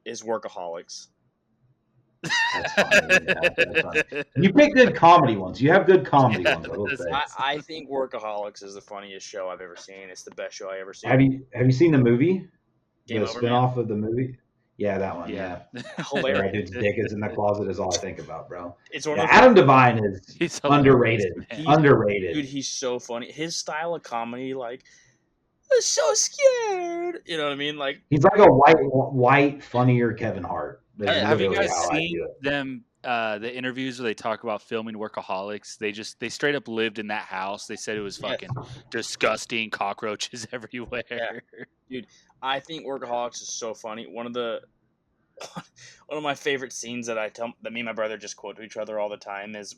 is Workaholics. That's funny. Yeah, that's funny. You pick good comedy ones. You have good comedy ones. I will say. I think Workaholics is the funniest show I've ever seen. It's the best show I ever seen. Have you seen the movie? Game the Over, spinoff Man? of the movie? Yeah, that one. Yeah. Hilarious. That dude's dick is in the closet is all I think about, bro. It's one Yeah, of Adam Devine is He's underrated. Underrated. Dude, he's so funny. His style of comedy, like, I'm so scared. You know what I mean? Like, he's like a white, funnier Kevin Hart. That's have you literally guys how I seen view it. them? The interviews where they talk about filming Workaholics, they straight up lived in that house. They said it was fucking disgusting, cockroaches everywhere. Yeah. Dude, I think Workaholics is so funny. One of my favorite scenes that that me and my brother just quote to each other all the time is,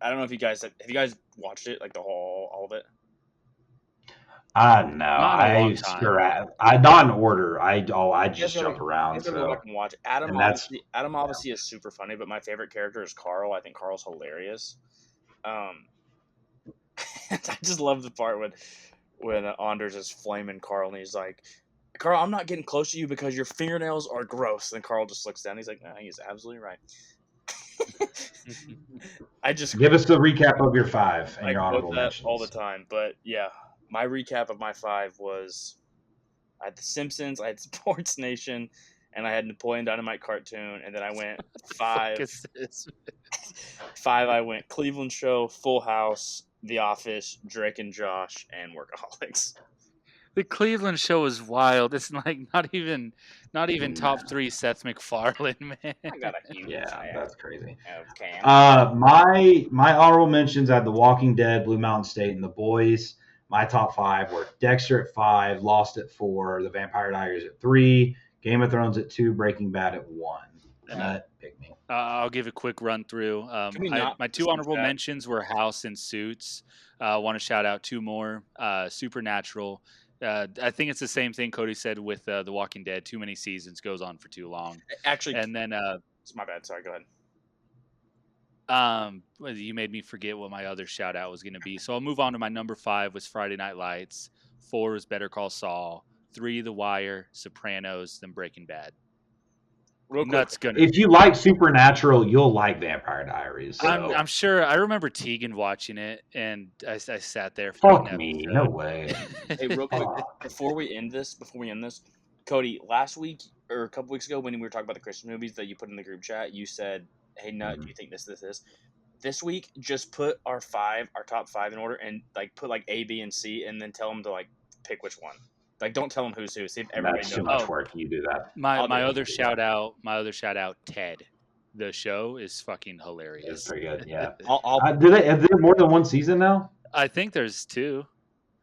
I don't know if you guys have you guys watched it, like all of it. No, I not in order. I just You guys jump around. You have to go back and watch it. Adam obviously is super funny, but my favorite character is Carl. I think Carl's hilarious. I just love the part when Anders is flaming Carl and he's like, Carl, I'm not getting close to you because your fingernails are gross. And Carl just looks down. He's like, no, he's absolutely right. I just give us the recap of your 5 and your quote honorable that mentions all the time. But yeah, my recap of my 5 was I had The Simpsons, I had Sports Nation, and I had Napoleon Dynamite cartoon, and then I went 5. 5, I went Cleveland Show, Full House, The Office, Drake and Josh, and Workaholics. The Cleveland Show is wild. It's like not even top 3 Seth MacFarlane, man. I got a huge fan. That's crazy. Okay. My honorable mentions had The Walking Dead, Blue Mountain State, and The Boys. My top 5 were Dexter at 5, Lost at 4, The Vampire Diaries at 3, Game of Thrones at 2, Breaking Bad at 1. Pick me. I'll give a quick run through. My 2 honorable mentions were House and Suits. I want to shout out 2 more. Supernatural. I think it's the same thing Cody said with The Walking Dead. Too many seasons, goes on for too long. Actually, and then it's my bad. Sorry, go ahead. You made me forget what my other shout out was going to be. So I'll move on to my number 5 was Friday Night Lights. 4 was Better Call Saul. 3, The Wire, Sopranos, then Breaking Bad. Real quick, if you like Supernatural, you'll like Vampire Diaries. So. I'm sure. I remember Tegan watching it, and I sat there. Fuck me, no way. Hey, real quick, before we end this, Cody, last week or a couple weeks ago when we were talking about the Christmas movies that you put in the group chat, you said, "Hey, Nut, do you think this?" This week, just put our top 5 in order, and like put like A, B, and C, and then tell them to like pick which one. Like, don't tell them who's who. See if everybody knows. That's too much work. You do that. My other shout out, Ted. The show is fucking hilarious. It's pretty good. Yeah. Is there more than 1 season now? I think there's 2.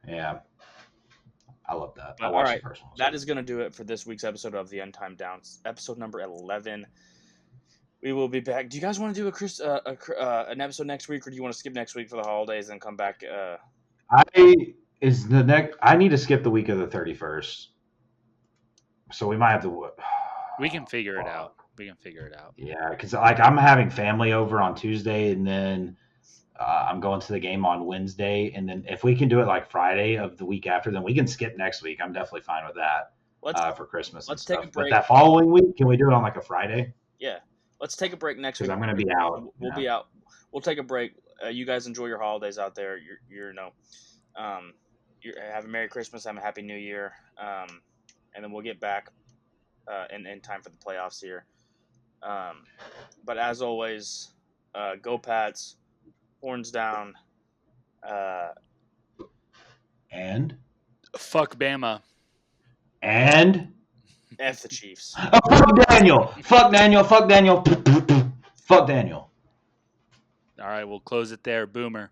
Yeah. I love that. All right. The first one, so. That is going to do it for this week's episode of the Untimed Down, episode number 11. We will be back. Do you guys want to do an episode next week, or do you want to skip next week for the holidays and come back? I need to skip the week of the 31st. So we might have to. We can figure it out. Yeah, because I'm having family over on Tuesday, and then I'm going to the game on Wednesday, and then if we can do it like Friday of the week after, then we can skip next week. I'm definitely fine with that for Christmas. Let's take a break. But that following week, can we do it on like a Friday? Yeah, let's take a break next week. Because I'm going to be out. We'll be out. We'll take a break. You guys enjoy your holidays out there. Have a Merry Christmas. Have a Happy New Year. And then we'll get back in time for the playoffs here. But as always, go Pats, horns down. And? Fuck Bama. And? F the Chiefs. Oh, fuck Daniel. Fuck Daniel. Fuck Daniel. Fuck Daniel. All right, we'll close it there. Boomer.